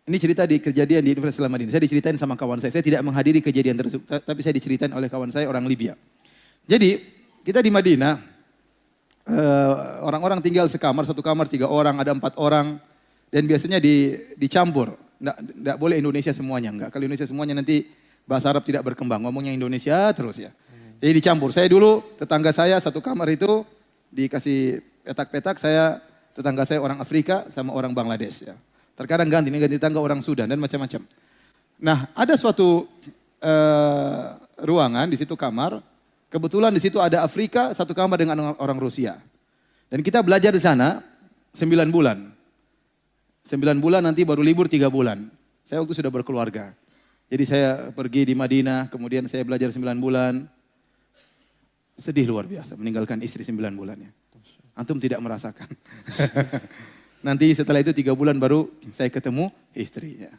Ini cerita di kejadian di Universitas Islam Madinah. Saya diceritain sama kawan saya. Saya tidak menghadiri kejadian tersebut. Tapi saya diceritain oleh kawan saya orang Libya. Jadi kita di Madinah. Orang-orang tinggal sekamar. Satu kamar 3 orang. Ada 4 orang. Dan biasanya dicampur. Nggak boleh Indonesia semuanya. Enggak. Kalau Indonesia semuanya nanti bahasa Arab tidak berkembang. Ngomongnya Indonesia terus ya. Jadi dicampur. Saya dulu tetangga saya satu kamar itu dikasih petak-petak. Tetangga saya orang Afrika sama orang Bangladesh ya. Terkadang ganti tangga orang Sudan dan macam-macam. Nah, ada suatu ruangan di situ kamar. Kebetulan di situ ada Afrika, satu kamar dengan orang Rusia. Dan kita belajar di sana 9 bulan. 9 bulan nanti baru libur 3 bulan. Saya waktu sudah berkeluarga. Jadi saya pergi di Madinah, kemudian saya belajar 9 bulan. Sedih luar biasa meninggalkan istri 9 bulannya. Antum tidak merasakan. Nanti setelah itu 3 bulan baru saya ketemu istrinya.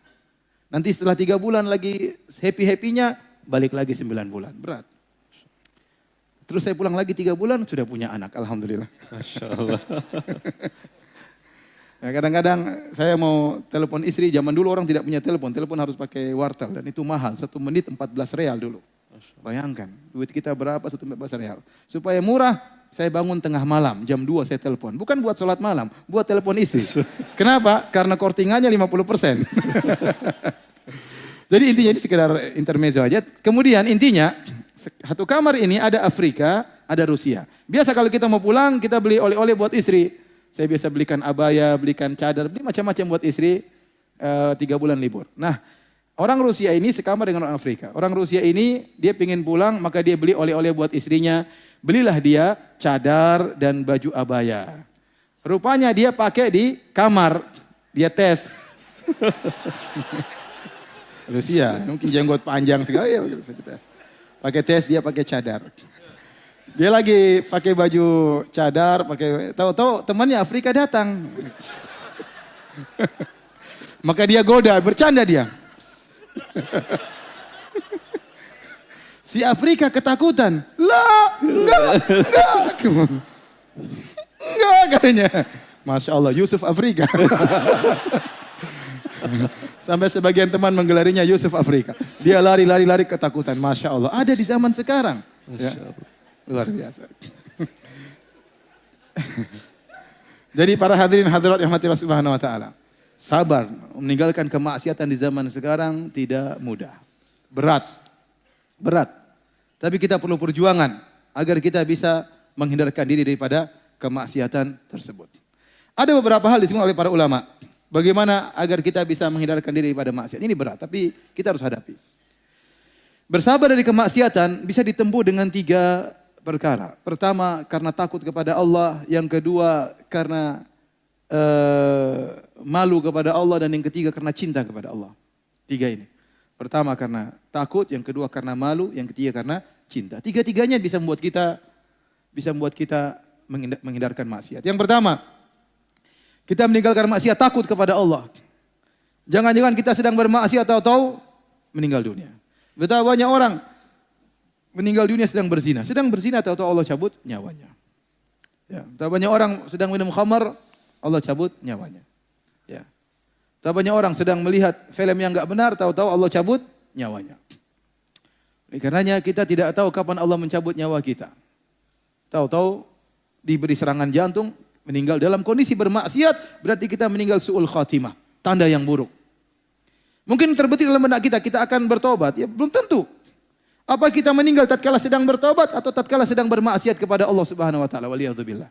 Nanti setelah 3 bulan lagi happy-happynya, balik lagi 9 bulan. Berat. Terus saya pulang lagi 3 bulan, sudah punya anak. Alhamdulillah. Masya Allah. Nah, kadang-kadang saya mau telepon istri, zaman dulu orang tidak punya telepon. Telepon harus pakai wartel dan itu mahal. 1 menit 14 real dulu. Bayangkan, duit kita berapa 1 menit 14 real. Supaya murah, saya bangun tengah malam, jam 2 saya telepon. Bukan buat sholat malam, buat telepon istri. Kenapa? Karena kortingannya 50%. Jadi intinya ini sekedar intermezzo aja. Kemudian intinya, satu kamar ini ada Afrika, ada Rusia. Biasa kalau kita mau pulang, kita beli oleh-oleh buat istri. Saya biasa belikan abaya, belikan cadar, beli macam-macam buat istri 3 bulan libur. Nah, orang Rusia ini sekamar dengan orang Afrika. Orang Rusia ini dia pengen pulang, maka dia beli oleh-oleh buat istrinya. Belilah dia cadar dan baju abaya. Rupanya dia pakai di kamar, dia tes. Rusia, mungkin jenggot panjang segala ya tes. Pakai tes, dia pakai cadar. Dia lagi pakai baju cadar, pakai tahu-tahu temannya Afrika datang. Maka dia goda, bercanda dia. Si Afrika ketakutan. Lah, enggak katanya. Masya Allah, Yusuf Afrika. Sampai sebagian teman menggelarinya Yusuf Afrika. Dia lari ketakutan. Masya Allah. Ada di zaman sekarang. Ya. Luar biasa. Jadi para hadirin hadirat yang mati Allah Subhanahu wa taala. Sabar meninggalkan kemaksiatan di zaman sekarang tidak mudah. Berat. Tapi kita perlu perjuangan agar kita bisa menghindarkan diri daripada kemaksiatan tersebut. Ada beberapa hal disebut oleh para ulama. Bagaimana agar kita bisa menghindarkan diri daripada maksiat. Ini berat, tapi kita harus hadapi. Bersabar dari kemaksiatan bisa ditempuh dengan 3 perkara. Pertama, karena takut kepada Allah. Yang kedua, karena malu kepada Allah. Dan yang ketiga, karena cinta kepada Allah. 3 ini. Pertama, karena takut. Yang kedua, karena malu. Yang ketiga, karena cinta. 3-tiganya bisa membuat kita menghindarkan maksiat. Yang pertama, kita meninggalkan maksiat takut kepada Allah. Jangan-jangan kita sedang bermaksiat tahu-tahu meninggal dunia. Betapa banyak orang meninggal dunia sedang berzina. Sedang berzina tahu-tahu Allah cabut nyawanya. Ya, betapa banyak orang sedang minum khamar, Allah cabut nyawanya. Ya. Betapa banyak orang sedang melihat film yang enggak benar, tahu-tahu Allah cabut nyawanya. Oleh karenanya kita tidak tahu kapan Allah mencabut nyawa kita. Tahu-tahu diberi serangan jantung, meninggal dalam kondisi bermaksiat, berarti kita meninggal su'ul khatimah. Tanda yang buruk. Mungkin terbetik dalam benak kita akan bertobat. Ya belum tentu. Apa kita meninggal tatkala sedang bertobat atau tatkala sedang bermaksiat kepada Allah Subhanahu wa taala. Waliyadzubillah.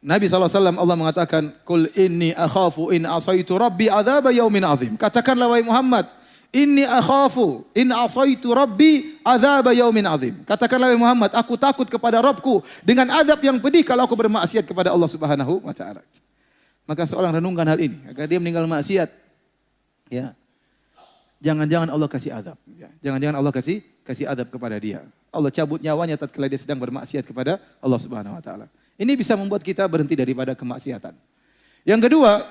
Nabi SAW Allah mengatakan, "Qul inni akhafu in asaitu rabbi adzaba yaumin azim." Katakanlah wahai Muhammad, inni akhafu in asaitu rabbi adzaba yaumin azim. Katakanlah wahai Muhammad, aku takut kepada Rabbku dengan azab yang pedih kalau aku bermaksiat kepada Allah Subhanahu wa taala. Maka seorang renungkan hal ini, agar dia meninggal maksiat. Ya. Jangan-jangan Allah kasih azab. Ya. Jangan-jangan Allah kasih azab kepada dia. Allah cabut nyawanya tatkala dia sedang bermaksiat kepada Allah Subhanahu wa taala. Ini bisa membuat kita berhenti daripada kemaksiatan. Yang kedua,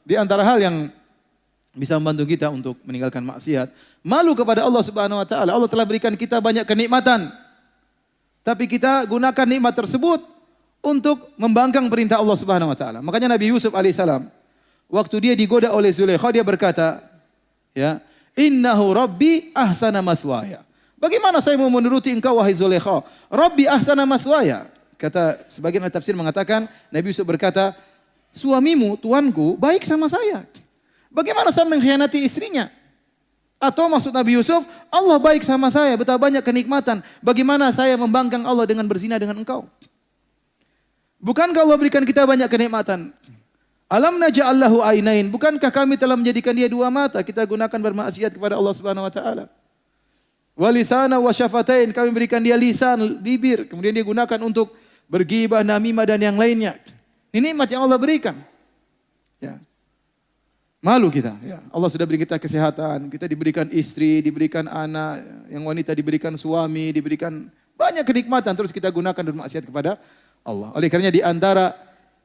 di antara hal yang bisa membantu kita untuk meninggalkan maksiat, malu kepada Allah Subhanahu wa taala. Allah telah berikan kita banyak kenikmatan. Tapi kita gunakan nikmat tersebut untuk membangkang perintah Allah Subhanahu wa taala. Makanya Nabi Yusuf alaihissalam waktu dia digoda oleh Zulaikha, dia berkata, ya, "Innahu rabbi ahsana maswaya." Bagaimana saya mau menuruti engkau wahai Zulaikha? Rabbi ahsana maswaya. Kata sebagian ahli tafsir mengatakan, Nabi Yusuf berkata, "Suamimu, tuanku, baik sama saya. Bagaimana saya mengkhianati istrinya?" Atau maksud Nabi Yusuf, Allah baik sama saya, betapa banyak kenikmatan. Bagaimana saya membangkang Allah dengan berzina dengan engkau? Bukankah Allah berikan kita banyak kenikmatan? Alam naj'al lahu ainain, bukankah kami telah menjadikan dia dua mata, kita gunakan bermaksiat kepada Allah Subhanahu wa taala. Wa lisana wa syafatain, kami berikan dia lisan, bibir, kemudian dia gunakan untuk bergibah, namimah dan yang lainnya. Ini nikmat yang Allah berikan. Ya. Malu kita, ya. Allah sudah beri kita kesehatan, kita diberikan istri, diberikan anak, yang wanita diberikan suami, diberikan banyak kenikmatan, terus kita gunakan bermaksiat kepada Allah. Oleh karenanya di antara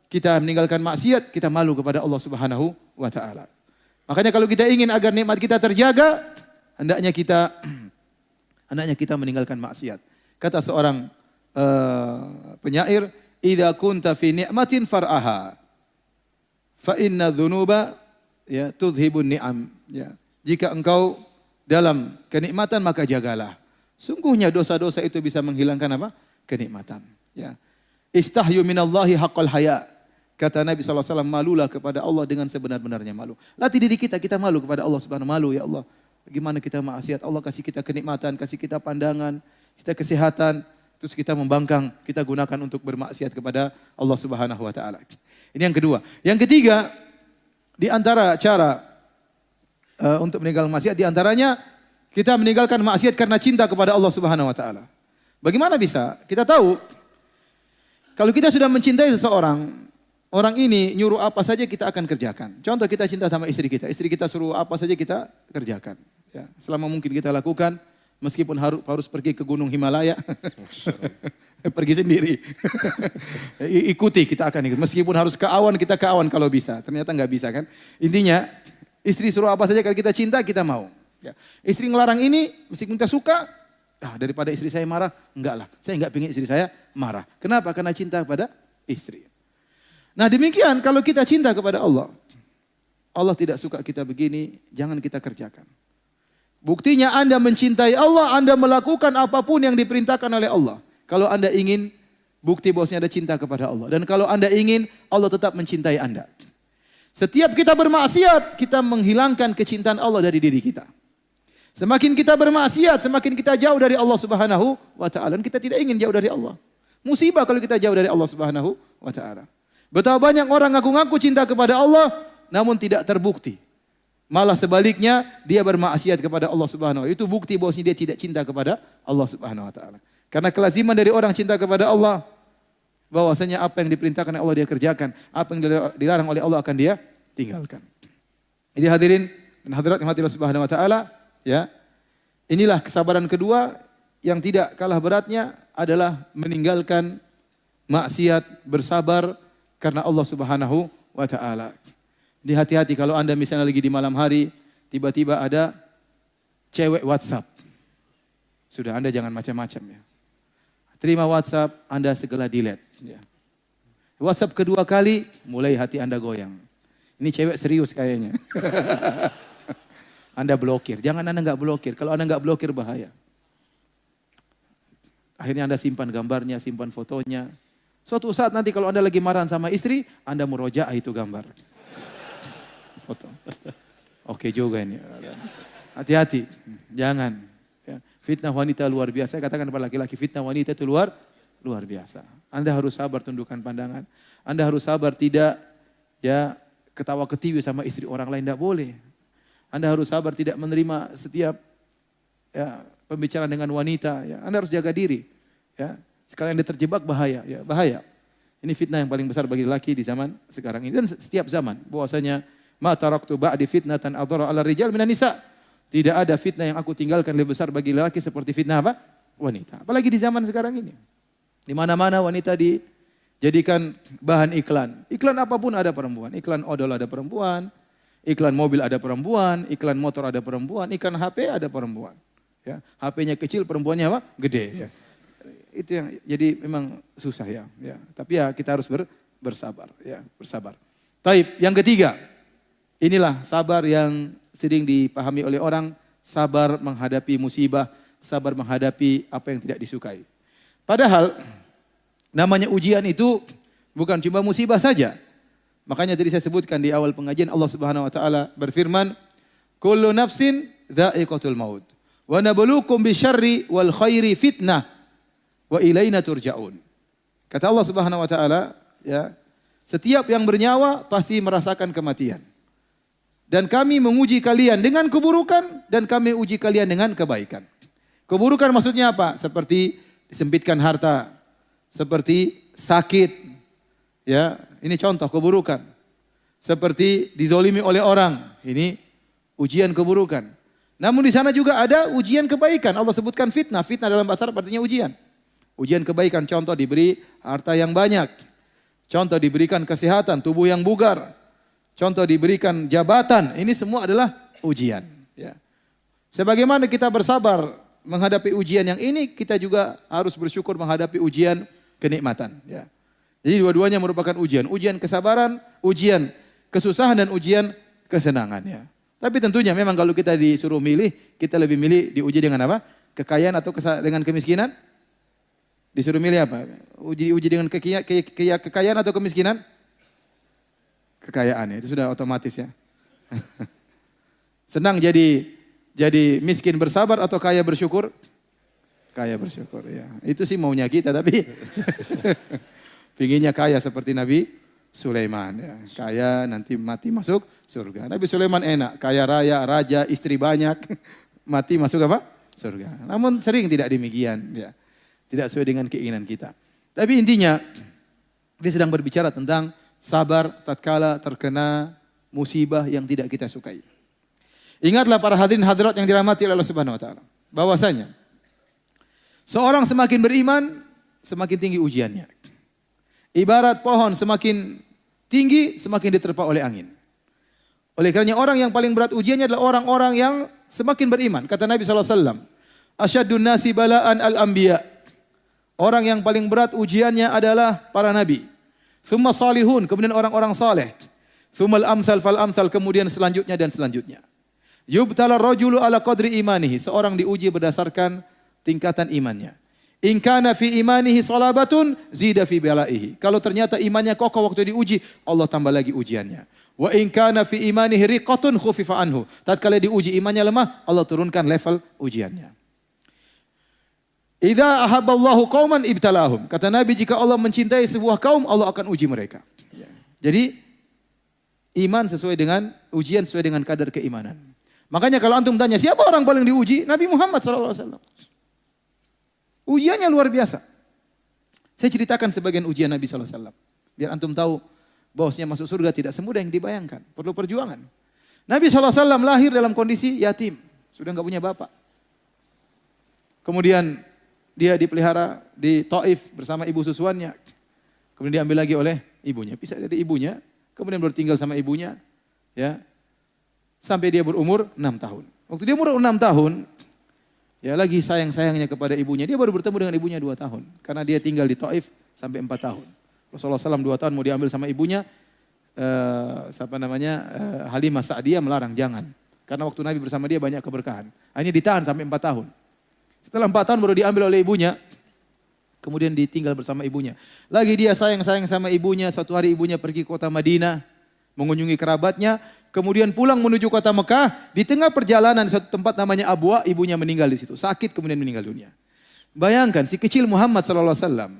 kita meninggalkan maksiat, kita malu kepada Allah Subhanahu wa taala. Makanya kalau kita ingin agar nikmat kita terjaga, hendaknya kita meninggalkan maksiat. Kata seorang penyair, "Idza kunta fi ni'matin far'aha, fa inna dzunuba ya tudhibun ni'am." Ya. Jika engkau dalam kenikmatan maka jagalah. Sungguhnya dosa-dosa itu bisa menghilangkan apa? Kenikmatan. Ya. Istahyu minallahi haqqal haya. Kata Nabi SAW, malulah kepada Allah dengan sebenar-benarnya malu. Latih diri kita, kita malu kepada Allah Subhanahu wa taala. Malu ya Allah. Bagaimana kita maksiat, Allah kasih kita kenikmatan, kasih kita pandangan, kita kesehatan, terus kita membangkang, kita gunakan untuk bermaksiat kepada Allah Subhanahu wa taala. Ini yang kedua. Yang ketiga, di antara cara untuk meninggalkan maksiat, di antaranya kita meninggalkan maksiat karena cinta kepada Allah Subhanahu wa taala. Bagaimana bisa? Kita tahu kalau kita sudah mencintai seseorang, orang ini nyuruh apa saja kita akan kerjakan. Contoh kita cinta sama istri kita suruh apa saja kita kerjakan. Ya, selama mungkin kita lakukan, meskipun harus pergi ke Gunung Himalaya, pergi sendiri. Ikuti, kita akan ikut. Meskipun harus ke awan, kita ke awan kalau bisa. Ternyata nggak bisa kan. Intinya, istri suruh apa saja kalau kita cinta, kita mau. Ya. Istri ngelarang ini, meskipun kita suka, daripada istri saya marah, enggak lah. Saya enggak pengen istri saya marah. Kenapa? Karena cinta kepada istri. Nah demikian kalau kita cinta kepada Allah, Allah tidak suka kita begini, jangan kita kerjakan. Buktinya Anda mencintai Allah, Anda melakukan apapun yang diperintahkan oleh Allah. Kalau Anda ingin bukti bahwasanya Anda cinta kepada Allah. Dan kalau Anda ingin, Allah tetap mencintai Anda. Setiap kita bermaksiat, kita menghilangkan kecintaan Allah dari diri kita. Semakin kita bermaksiat, semakin kita jauh dari Allah Subhanahu wa taala. Dan kita tidak ingin jauh dari Allah. Musibah kalau kita jauh dari Allah Subhanahu wa taala. Betapa banyak orang ngaku-ngaku cinta kepada Allah, namun tidak terbukti. Malah sebaliknya, dia bermaksiat kepada Allah Subhanahu wa taala. Itu bukti bahwasanya dia tidak cinta kepada Allah Subhanahu wa taala. Karena kelaziman dari orang cinta kepada Allah, bahwasanya apa yang diperintahkan oleh Allah dia kerjakan, apa yang dilarang oleh Allah akan dia tinggalkan. Jadi hadirin dan hadirat yang Allah Subhanahu wa taala, ya. Inilah kesabaran kedua yang tidak kalah beratnya adalah meninggalkan maksiat, bersabar karena Allah Subhanahu wa taala. Hati-hati kalau Anda misalnya lagi di malam hari, tiba-tiba ada cewek WhatsApp. Sudah, Anda jangan macam-macam ya. Terima WhatsApp, Anda segera delete. Ya. WhatsApp kedua kali, mulai hati Anda goyang. Ini cewek serius kayaknya. Anda blokir. Jangan Anda nggak blokir. Kalau Anda nggak blokir bahaya. Akhirnya Anda simpan gambarnya, simpan fotonya. Suatu saat nanti kalau Anda lagi marah sama istri, Anda murojaah itu gambar. Foto. Oke juga ini. Hati-hati. Jangan. Ya. Fitnah wanita luar biasa. Saya katakan kepada laki-laki, fitnah wanita itu luar biasa. Anda harus sabar tundukkan pandangan. Anda harus sabar tidak ya ketawa-ketiwi sama istri orang lain. Tidak boleh. Anda harus sabar tidak menerima setiap ya, pembicaraan dengan wanita. Ya. Anda harus jaga diri. Ya. Sekalian Anda terjebak bahaya. Ya. Bahaya. Ini fitnah yang paling besar bagi laki di zaman sekarang ini. Dan setiap zaman. Bahwasanya ma taraktu ba'di fitnatan adhara 'ala rijal minan nisa. Tidak ada fitnah yang aku tinggalkan lebih besar bagi lelaki seperti fitnah apa? Wanita. Apalagi di zaman sekarang ini. Di mana-mana wanita dijadikan bahan iklan. Iklan apapun ada perempuan. Iklan odol ada perempuan. Iklan mobil ada perempuan. Iklan motor ada perempuan. Iklan HP ada perempuan. Ya, HP-nya kecil, perempuannya apa? Gede. Ya. Itu yang jadi memang susah ya. Ya. Tapi ya kita harus bersabar. Ya, bersabar. Taib. Yang ketiga. Inilah sabar yang sering dipahami oleh orang. Sabar menghadapi musibah. Sabar menghadapi apa yang tidak disukai. Padahal namanya ujian itu bukan cuma musibah saja. Makanya tadi saya sebutkan di awal pengajian Allah Subhanahu wa taala berfirman, "Kullu nafsin dha'iqatul maut wa nabluukum bisyarri wal khairi fitnah wa ilaina turja'un." Kata Allah Subhanahu wa taala, ya, Setiap yang bernyawa pasti merasakan kematian. Dan kami menguji kalian dengan keburukan dan kami uji kalian dengan kebaikan. Keburukan maksudnya apa? Seperti disempitkan harta, seperti sakit. Ya, ini contoh keburukan. Seperti dizolimi oleh orang. Ini ujian keburukan. Namun di sana juga ada ujian kebaikan. Allah sebutkan fitnah. Fitnah dalam bahasa Arab artinya ujian. Ujian kebaikan, contoh diberi harta yang banyak. Contoh diberikan kesehatan, tubuh yang bugar. Contoh diberikan jabatan. Ini semua adalah ujian. Ya. Sebagaimana kita bersabar menghadapi ujian yang ini, kita juga harus bersyukur menghadapi ujian kenikmatan. Ya. Jadi dua-duanya merupakan ujian. Ujian kesabaran, ujian kesusahan dan ujian kesenangan. Ya. Tapi tentunya memang kalau kita disuruh milih, kita lebih milih diuji dengan apa? Kekayaan atau dengan kemiskinan? Disuruh milih apa? Uji dengan kekayaan atau kemiskinan? Kekayaan, ya. Itu sudah otomatis ya. Senang jadi miskin bersabar atau kaya bersyukur? Kaya bersyukur ya. Itu sih maunya kita, tapi pinginnya kaya seperti Nabi Sulaiman ya. Kaya nanti mati masuk surga. Nabi Sulaiman enak, kaya raya, raja, istri banyak, mati masuk apa? Surga. Namun sering tidak demikian ya. Tidak sesuai dengan keinginan kita. Tapi intinya dia sedang berbicara tentang sabar tatkala terkena musibah yang tidak kita sukai. Ingatlah para hadirin hadirat yang dirahmati oleh Allah Subhanahu wa taala, bahwasanya seorang semakin beriman, semakin tinggi ujiannya. Ibarat pohon semakin tinggi, semakin diterpa oleh angin. Oleh karenanya orang yang paling berat ujiannya adalah orang-orang yang semakin beriman. Kata Nabi SAW, asyadun nasi bala'an al-anbiya. Orang yang paling berat ujiannya adalah para nabi. Thumma salihun, kemudian orang-orang saleh. Thummal amsal fal amsal, kemudian selanjutnya dan selanjutnya. Yubtala rajulu ala qadri imanihi, seorang diuji berdasarkan tingkatan imannya. In kana fi imanihi salabatun zida fi balaihi. Kalau ternyata imannya kokoh waktu diuji, Allah tambah lagi ujiannya. Wa in kana fi imanihi riqatun khufifa anhu. Tatkala diuji imannya lemah, Allah turunkan level ujiannya. Idza ahabballahu qauman ibtalahum. Kata Nabi, jika Allah mencintai sebuah kaum, Allah akan uji mereka. Ya. Jadi iman sesuai dengan ujian sesuai dengan kadar keimanan. Makanya kalau antum tanya siapa orang paling diuji? Nabi Muhammad SAW. Ujiannya luar biasa. Saya ceritakan sebagian ujian Nabi SAW. Biar antum tahu bahwasanya masuk surga tidak semudah yang dibayangkan. Perlu perjuangan. Nabi SAW lahir dalam kondisi yatim. Sudah enggak punya bapak. Kemudian dia dipelihara di Taif bersama ibu susuannya. Kemudian diambil lagi oleh ibunya. Pisah dari ibunya. Kemudian baru tinggal sama ibunya. Ya, sampai dia berumur 6 tahun. Waktu dia umur 6 tahun, ya lagi sayang-sayangnya kepada ibunya. Dia baru bertemu dengan ibunya 2 tahun. Karena dia tinggal di Taif sampai 4 tahun. Rasulullah SAW 2 tahun mau diambil sama ibunya. Halimah Sa'diyah melarang, jangan. Karena waktu Nabi bersama dia banyak keberkahan. Akhirnya ditahan sampai 4 tahun. Setelah 4 tahun baru diambil oleh ibunya. Kemudian ditinggal bersama ibunya. Lagi dia sayang-sayang sama ibunya. Suatu hari ibunya pergi ke kota Madinah. Mengunjungi kerabatnya. Kemudian pulang menuju kota Mekah. Di tengah perjalanan suatu tempat namanya Abwa. Ibunya meninggal di situ. Sakit kemudian meninggal dunia. Bayangkan si kecil Muhammad SAW.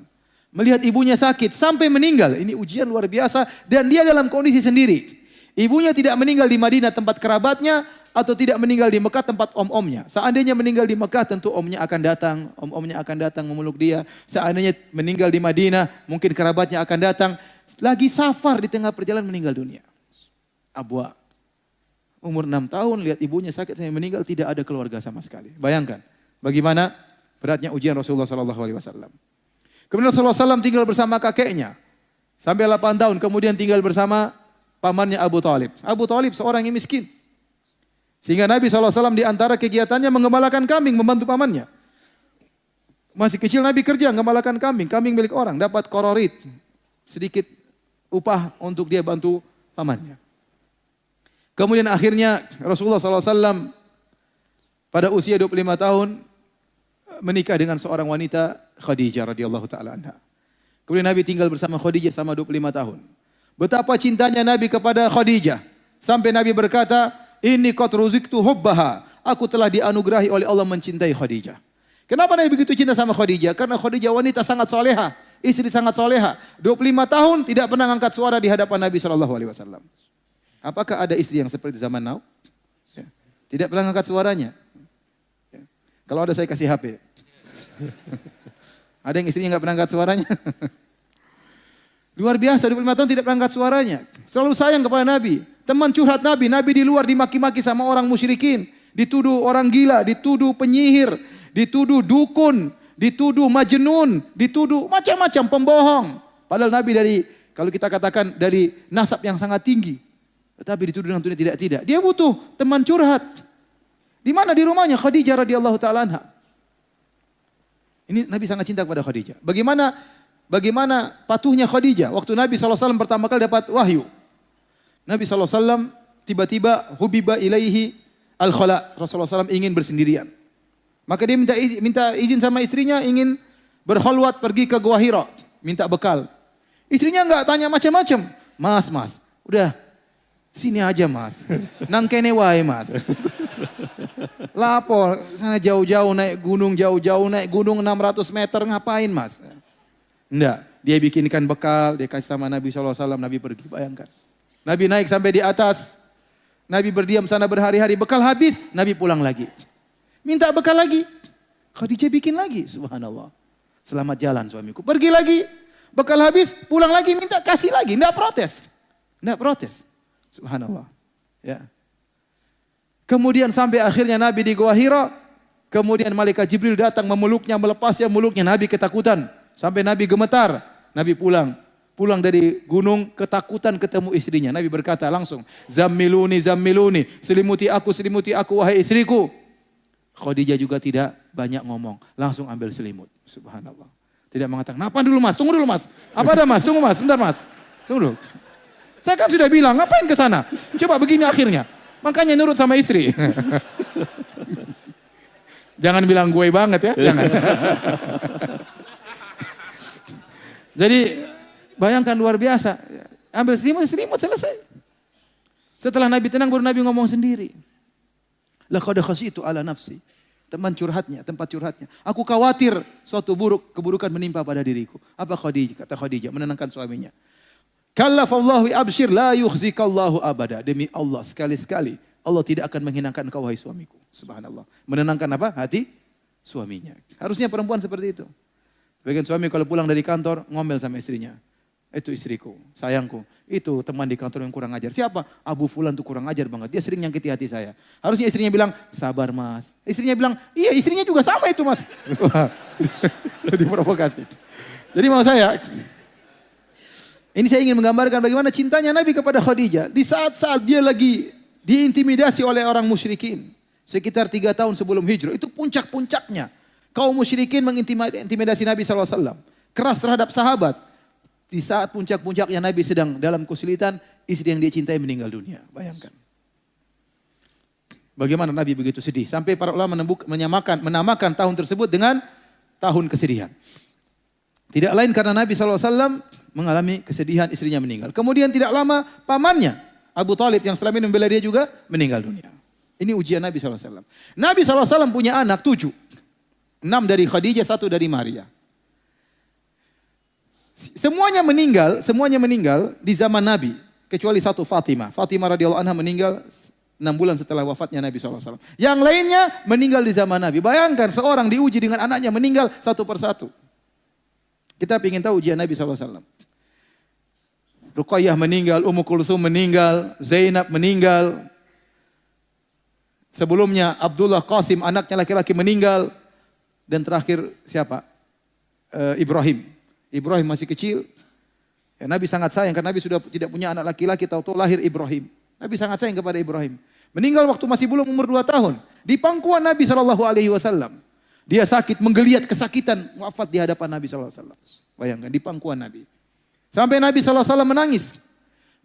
Melihat ibunya sakit sampai meninggal. Ini ujian luar biasa. Dan dia dalam kondisi sendiri. Ibunya tidak meninggal di Madinah tempat kerabatnya. Atau tidak meninggal di Mekah tempat om-omnya. Seandainya meninggal di Mekah tentu omnya akan datang. Om-omnya akan datang memeluk dia. Seandainya meninggal di Madinah mungkin kerabatnya akan datang. Lagi safar di tengah perjalanan meninggal dunia. Abwa. Umur 6 tahun lihat ibunya sakit sampai meninggal, tidak ada keluarga sama sekali. Bayangkan bagaimana beratnya ujian Rasulullah SAW. Kemudian Rasulullah SAW tinggal bersama kakeknya. Sampai 8 tahun kemudian tinggal bersama pamannya Abu Talib. Abu Talib seorang yang miskin. Sehingga Nabi SAW di antara kegiatannya mengembalakan kambing, membantu pamannya. Masih kecil Nabi kerja mengembalakan kambing, kambing milik orang, dapat kororit, sedikit upah untuk dia bantu pamannya. Kemudian akhirnya Rasulullah SAW pada usia 25 tahun menikah dengan seorang wanita Khadijah radhiyallahu taala anha. Kemudian Nabi tinggal bersama Khadijah selama 25 tahun. Betapa cintanya Nabi kepada Khadijah sampai Nabi berkata, "Inni qad ruziktu hubbaha." Aku telah dianugerahi oleh Allah mencintai Khadijah. Kenapa Nabi begitu cinta sama Khadijah? Karena Khadijah wanita sangat salehah. Istri sangat soleha. 25 tahun tidak pernah angkat suara di hadapan Nabi SAW. Apakah ada istri yang seperti zaman now? Ya. Tidak pernah angkat suaranya. Ya. Kalau ada saya kasih HP. Ada yang istrinya nggak pernah angkat suaranya? Luar biasa, 25 tahun tidak pernah angkat suaranya. Selalu sayang kepada Nabi. Teman curhat Nabi. Nabi di luar dimaki-maki sama orang musyrikin. Dituduh orang gila, dituduh penyihir, dituduh dukun, dituduh majnun, dituduh macam-macam pembohong. Padahal Nabi dari, kalau kita katakan dari nasab yang sangat tinggi. Tetapi dituduh dengan tuduhan tidak. Dia butuh teman curhat. Di mana? Di rumahnya Khadijah radhiyallahu taala anha. Ini Nabi sangat cinta kepada Khadijah. Bagaimana patuhnya Khadijah waktu Nabi SAW pertama kali dapat wahyu. Nabi SAW tiba-tiba hubiba ilaihi al-khala. Rasulullah SAW ingin bersendirian. Maka dia minta izin sama istrinya ingin berkhalwat pergi ke Gua Hira. Minta bekal. Istrinya enggak tanya macam-macam. Mas, udah sini aja mas. Nang kene wae mas. Lapor sana jauh-jauh naik gunung 600 meter ngapain mas? Enggak, dia bikinkan bekal, dia kasih sama Nabi SAW, Nabi pergi, bayangkan. Nabi naik sampai di atas, Nabi berdiam sana berhari-hari, bekal habis, Nabi pulang lagi. Minta bekal lagi, Khadijah bikin lagi, subhanallah. Selamat jalan suamiku, pergi lagi, bekal habis, pulang lagi, minta kasih lagi, enggak protes. Subhanallah. Ya. Kemudian sampai akhirnya Nabi di Gua Hira, kemudian malaikat Jibril datang memeluknya, melepasnya meluknya, Nabi ketakutan. Sampai Nabi gemetar, Nabi pulang dari gunung ketakutan ketemu istrinya. Nabi berkata langsung, Zammiluni, selimuti aku wahai istriku. Khadijah juga tidak banyak ngomong, langsung ambil selimut. Subhanallah. Tidak mengatakan, "Napa dulu mas? Tunggu dulu mas. Apa ada mas? Tunggu mas, sebentar mas. Tunggu dulu. Saya kan sudah bilang, ngapain ke sana? Coba begini akhirnya. Makanya nurut sama istri." Jangan bilang gue banget ya, jangan. Jadi bayangkan luar biasa. Ambil selimut selesai. Setelah Nabi tenang baru Nabi ngomong sendiri. Laqad khasyitu ala nafsi. Tempat curhatnya. Aku khawatir suatu keburukan menimpa pada diriku. Apa Khadijah? Kata Khadijah menenangkan suaminya. Kallafallahu abshir la yukhzikallahu abada. Demi Allah sekali-sekali Allah tidak akan menghinakan engkau wahai suamiku. Subhanallah. Menenangkan apa? Hati suaminya. Harusnya perempuan seperti itu. Bagian suami kalau pulang dari kantor ngomel sama istrinya. Itu istriku, sayangku. Itu teman di kantor yang kurang ajar. Siapa? Abu Fulan tuh kurang ajar banget. Dia sering nyakiti hati saya. Harusnya istrinya bilang, sabar mas. Istrinya bilang, iya istrinya juga sama itu mas. Diprovokasi. Jadi mau saya, ini saya ingin menggambarkan bagaimana cintanya Nabi kepada Khadijah. Di saat-saat dia lagi diintimidasi oleh orang musyrikin. Sekitar 3 tahun sebelum hijrah. Itu puncak-puncaknya. Kaum musyrikin mengintimidasi Nabi SAW. Keras terhadap sahabat. Di saat puncak-puncaknya Nabi sedang dalam kesulitan, istri yang dia cintai meninggal dunia. Bayangkan. Bagaimana Nabi begitu sedih. Sampai para ulama menamakan tahun tersebut dengan tahun kesedihan. Tidak lain karena Nabi SAW mengalami kesedihan istrinya meninggal. Kemudian tidak lama pamannya, Abu Talib yang selama ini membela dia juga meninggal dunia. Ini ujian Nabi SAW. Nabi SAW punya anak 7. 6 dari Khadijah, 1 dari Maria. Semuanya meninggal di zaman Nabi. Kecuali satu Fatimah. Fatimah radhiyallahu anha meninggal 6 bulan setelah wafatnya Nabi SAW. Yang lainnya meninggal di zaman Nabi. Bayangkan seorang diuji dengan anaknya meninggal satu persatu. Kita ingin tahu ujian Nabi SAW. Ruqayyah meninggal, Ummu Kulsum meninggal, Zainab meninggal. Sebelumnya Abdullah Qasim anaknya laki-laki meninggal. Dan terakhir siapa? Ibrahim. Ibrahim masih kecil. Ya, Nabi sangat sayang karena Nabi sudah tidak punya anak laki-laki, tahu-tahu lahir Ibrahim. Nabi sangat sayang kepada Ibrahim. Meninggal waktu masih belum umur 2 tahun. Di pangkuan Nabi SAW. Dia sakit, menggeliat kesakitan, wafat di hadapan Nabi SAW. Bayangkan, di pangkuan Nabi. Sampai Nabi SAW menangis.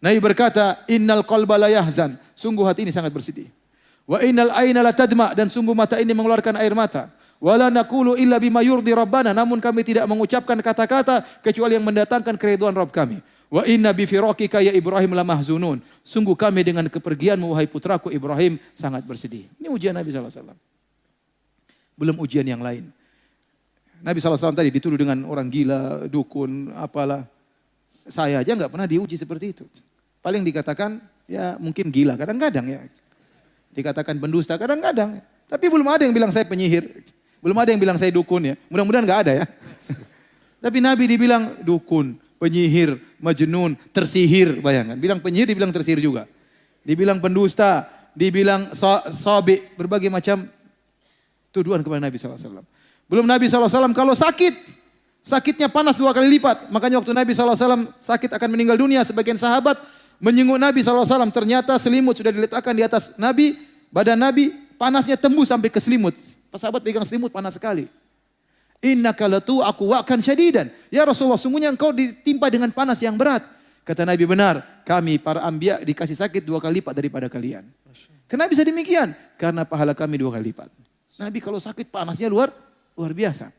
Nabi berkata, innal qalba la yahzan. Sungguh hati ini sangat bersedih. Wa innal aina la tadma. Dan sungguh mata ini mengeluarkan air mata. Wala naqulu illa bima yurdi rabbana, namun kami tidak mengucapkan kata-kata kecuali yang mendatangkan keridhaan Rabb kami. Wa inna bi firaqika ya Ibrahim lamahzunun. Sungguh kami dengan kepergianmu wahai putraku Ibrahim sangat bersedih. Ini ujian Nabi SAW. Belum ujian yang lain. Nabi SAW tadi dituduh dengan orang gila, dukun, apalah. Saya aja nggak pernah diuji seperti itu. Paling dikatakan ya mungkin gila kadang-kadang ya. Dikatakan pendusta kadang-kadang. Tapi belum ada yang bilang saya penyihir. Belum ada yang bilang saya dukun ya. Mudah-mudahan nggak ada ya. Tapi Nabi dibilang dukun, penyihir, majnun, tersihir. Bayangkan, bilang penyihir dibilang tersihir juga. Dibilang pendusta, dibilang sobi, berbagai macam tuduhan kepada Nabi SAW. Belum Nabi SAW kalau sakit, sakitnya panas 2 kali lipat. Makanya waktu Nabi SAW sakit akan meninggal dunia, sebagian sahabat menyenguk Nabi SAW. Ternyata selimut sudah diletakkan di atas Nabi, badan Nabi, panasnya tembus sampai ke selimut. Sahabat pegang selimut panas sekali. Innaka latu aku akan syadidan. Ya Rasulullah, sungguhnya engkau ditimpa dengan panas yang berat. Kata Nabi, benar, kami para anbiya dikasih sakit 2 kali lipat daripada kalian. Kenapa bisa demikian? Karena pahala kami 2 kali lipat. Nabi kalau sakit panasnya luar biasa.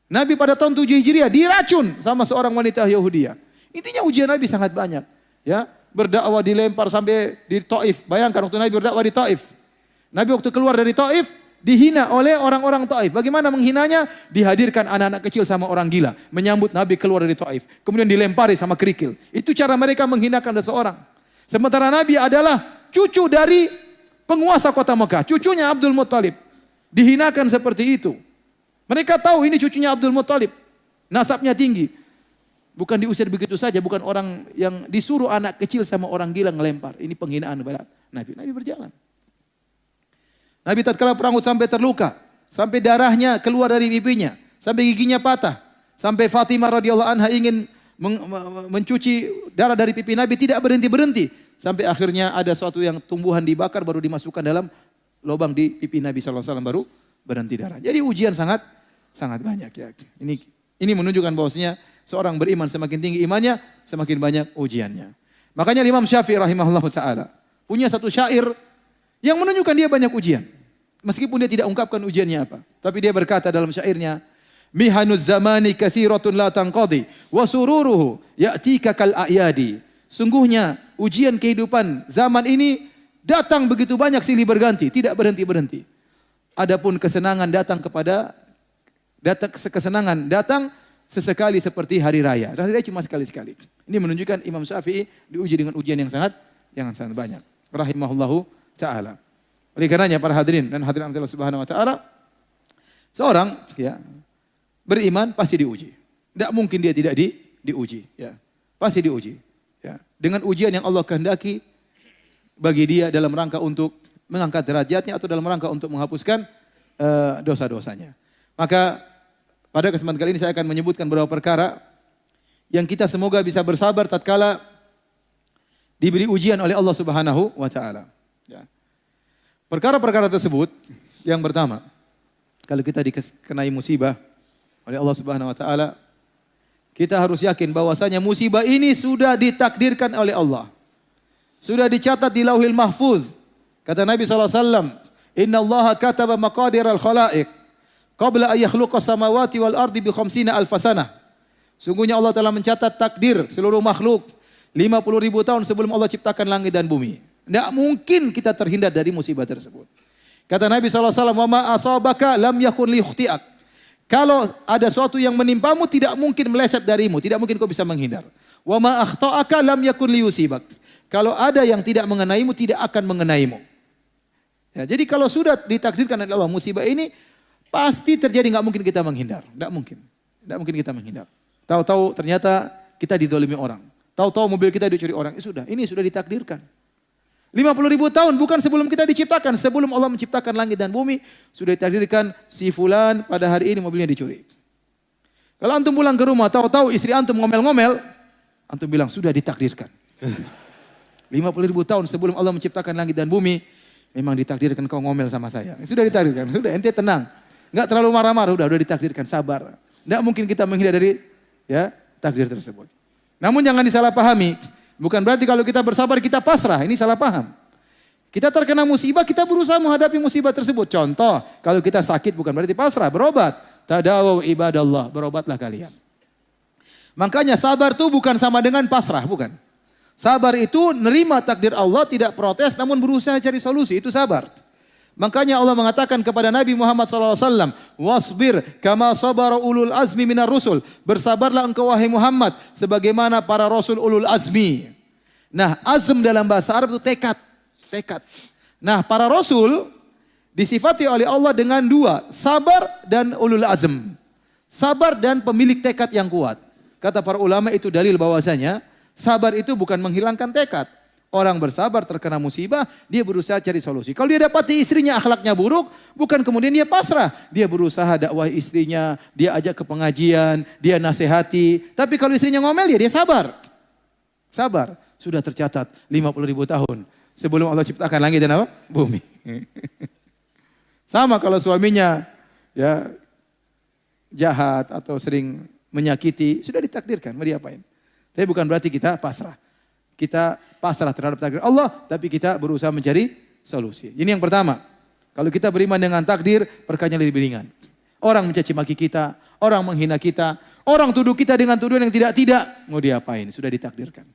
Nabi pada tahun 7 Hijriah diracun sama seorang wanita Yahudiyah. Intinya ujian Nabi sangat banyak. Ya, berdakwah dilempar sampai di Taif. Bayangkan waktu Nabi berdakwah di Taif. Nabi waktu keluar dari Taif dihina oleh orang-orang Taif. Bagaimana menghinanya? Dihadirkan anak-anak kecil sama orang gila. Menyambut Nabi keluar dari Taif. Kemudian dilempari sama kerikil. Itu cara mereka menghinakan seseorang. Sementara Nabi adalah cucu dari penguasa kota Mekah. Cucunya Abdul Muttalib. Dihinakan seperti itu. Mereka tahu ini cucunya Abdul Muttalib. Nasabnya tinggi. Bukan diusir begitu saja. Bukan orang yang disuruh anak kecil sama orang gila ngelempar. Ini penghinaan kepada Nabi. Nabi berjalan. Nabi tatkala perang Uhud sampai terluka, sampai darahnya keluar dari pipinya, sampai giginya patah, sampai Fatimah radhiyallahu anha ingin mencuci darah dari pipi Nabi, tidak berhenti-berhenti, sampai akhirnya ada suatu yang tumbuhan dibakar baru dimasukkan dalam lubang di pipi Nabi sallallahu alaihi wasallam baru berhenti darah. Jadi ujian sangat banyak ya. Ini menunjukkan bahwasanya seorang beriman semakin tinggi imannya, semakin banyak ujiannya. Makanya Imam Syafi'i rahimahullahu taala punya satu syair yang menunjukkan dia banyak ujian. Meskipun dia tidak ungkapkan ujiannya apa. Tapi dia berkata dalam syairnya, Mihanuz zamani kathiratun la tanqadi, wa sururuhu ya'tika kal a'yadi. Sungguhnya ujian kehidupan zaman ini datang begitu banyak silih berganti, tidak berhenti-berhenti. Adapun kesenangan datang sesekali seperti hari raya. Hari raya cuma sekali-sekali. Ini menunjukkan Imam Syafi'i diuji dengan ujian yang sangat banyak. Rahimahullahu ta'ala. Oleh karenanya para hadirin dan hadirin Allah Subhanahu wa taala, seorang ya beriman pasti diuji. Tidak mungkin dia tidak diuji, ya. Pasti diuji, ya. Dengan ujian yang Allah kehendaki bagi dia dalam rangka untuk mengangkat derajatnya atau dalam rangka untuk menghapuskan dosa-dosanya. Maka pada kesempatan kali ini saya akan menyebutkan beberapa perkara yang kita semoga bisa bersabar tatkala diberi ujian oleh Allah Subhanahu wa taala. Ya. Perkara-perkara tersebut, yang pertama, kalau kita dikenai musibah oleh Allah Subhanahu wa taala, kita harus yakin bahwasanya musibah ini sudah ditakdirkan oleh Allah. Sudah dicatat di Lauhil Mahfuz. Kata Nabi SAW, Inna Allah kataba maqadir al-khalaiq qabla an yakhluqa samawati wal ardi bi 50 alfasanah. Sungguhnya Allah telah mencatat takdir seluruh makhluk 50.000 tahun sebelum Allah ciptakan langit dan bumi. Tidak mungkin kita terhindar dari musibah tersebut. Kata Nabi SAW, wa ma asabaka lam yakun liyukhti'ak. Kalau ada sesuatu yang menimpamu tidak mungkin meleset darimu, tidak mungkin kau bisa menghindar. Wa ma akhta'aka lam yakun liyusibak. Kalau ada yang tidak mengenaimu, tidak akan mengenaimu. Ya, jadi kalau sudah ditakdirkan oleh Allah musibah ini pasti terjadi, nggak mungkin kita menghindar. Tidak mungkin kita menghindar. Tahu-tahu ternyata kita dizalimi orang. Tahu-tahu mobil kita dicuri orang. Sudah, ini sudah ditakdirkan. 50.000 tahun bukan sebelum kita diciptakan. Sebelum Allah menciptakan langit dan bumi, sudah ditakdirkan si fulan pada hari ini mobilnya dicuri. Kalau antum pulang ke rumah, tahu-tahu istri antum ngomel-ngomel, antum bilang sudah ditakdirkan. 50.000 tahun sebelum Allah menciptakan langit dan bumi, memang ditakdirkan kau ngomel sama saya. Sudah ditakdirkan, sudah ente tenang. Enggak terlalu marah-marah, udah ditakdirkan, sabar. Enggak mungkin kita menghindar dari ya takdir tersebut. Namun jangan disalahpahami. Bukan berarti kalau kita bersabar kita pasrah, ini salah paham. Kita terkena musibah, kita berusaha menghadapi musibah tersebut. Contoh, kalau kita sakit bukan berarti pasrah, berobat. Tadawu ibadallah, berobatlah kalian. Makanya sabar itu bukan sama dengan pasrah, bukan. Sabar itu nerima takdir Allah, tidak protes namun berusaha cari solusi, itu sabar. Makanya Allah mengatakan kepada Nabi Muhammad SAW, wasbir kama sabara ulul azmi minar rusul. Bersabarlah engkau wahai Muhammad sebagaimana para rasul ulul azmi. Nah, azm dalam bahasa Arab itu tekad. Tekad. Nah, para rasul disifati oleh Allah dengan dua, sabar dan ulul azm. Sabar dan pemilik tekad yang kuat. Kata para ulama itu dalil bahwasanya sabar itu bukan menghilangkan tekad. Orang bersabar terkena musibah, dia berusaha cari solusi. Kalau dia dapati istrinya akhlaknya buruk, bukan kemudian dia pasrah. Dia berusaha dakwah istrinya, dia ajak ke pengajian, dia nasihati. Tapi kalau istrinya ngomel, dia sabar. Sabar. Sudah tercatat 50.000 tahun sebelum Allah ciptakan langit dan apa? Bumi. Sama kalau suaminya ya jahat atau sering menyakiti, sudah ditakdirkan, mau diapain? Tapi bukan berarti kita pasrah. Kita pasrah terhadap takdir Allah, tapi kita berusaha mencari solusi. Ini yang pertama. Kalau kita beriman dengan takdir, perkara lebih ringan. Orang mencaci maki kita, orang menghina kita, orang tuduh kita dengan tuduhan yang tidak-tidak, mau diapain? Sudah ditakdirkan.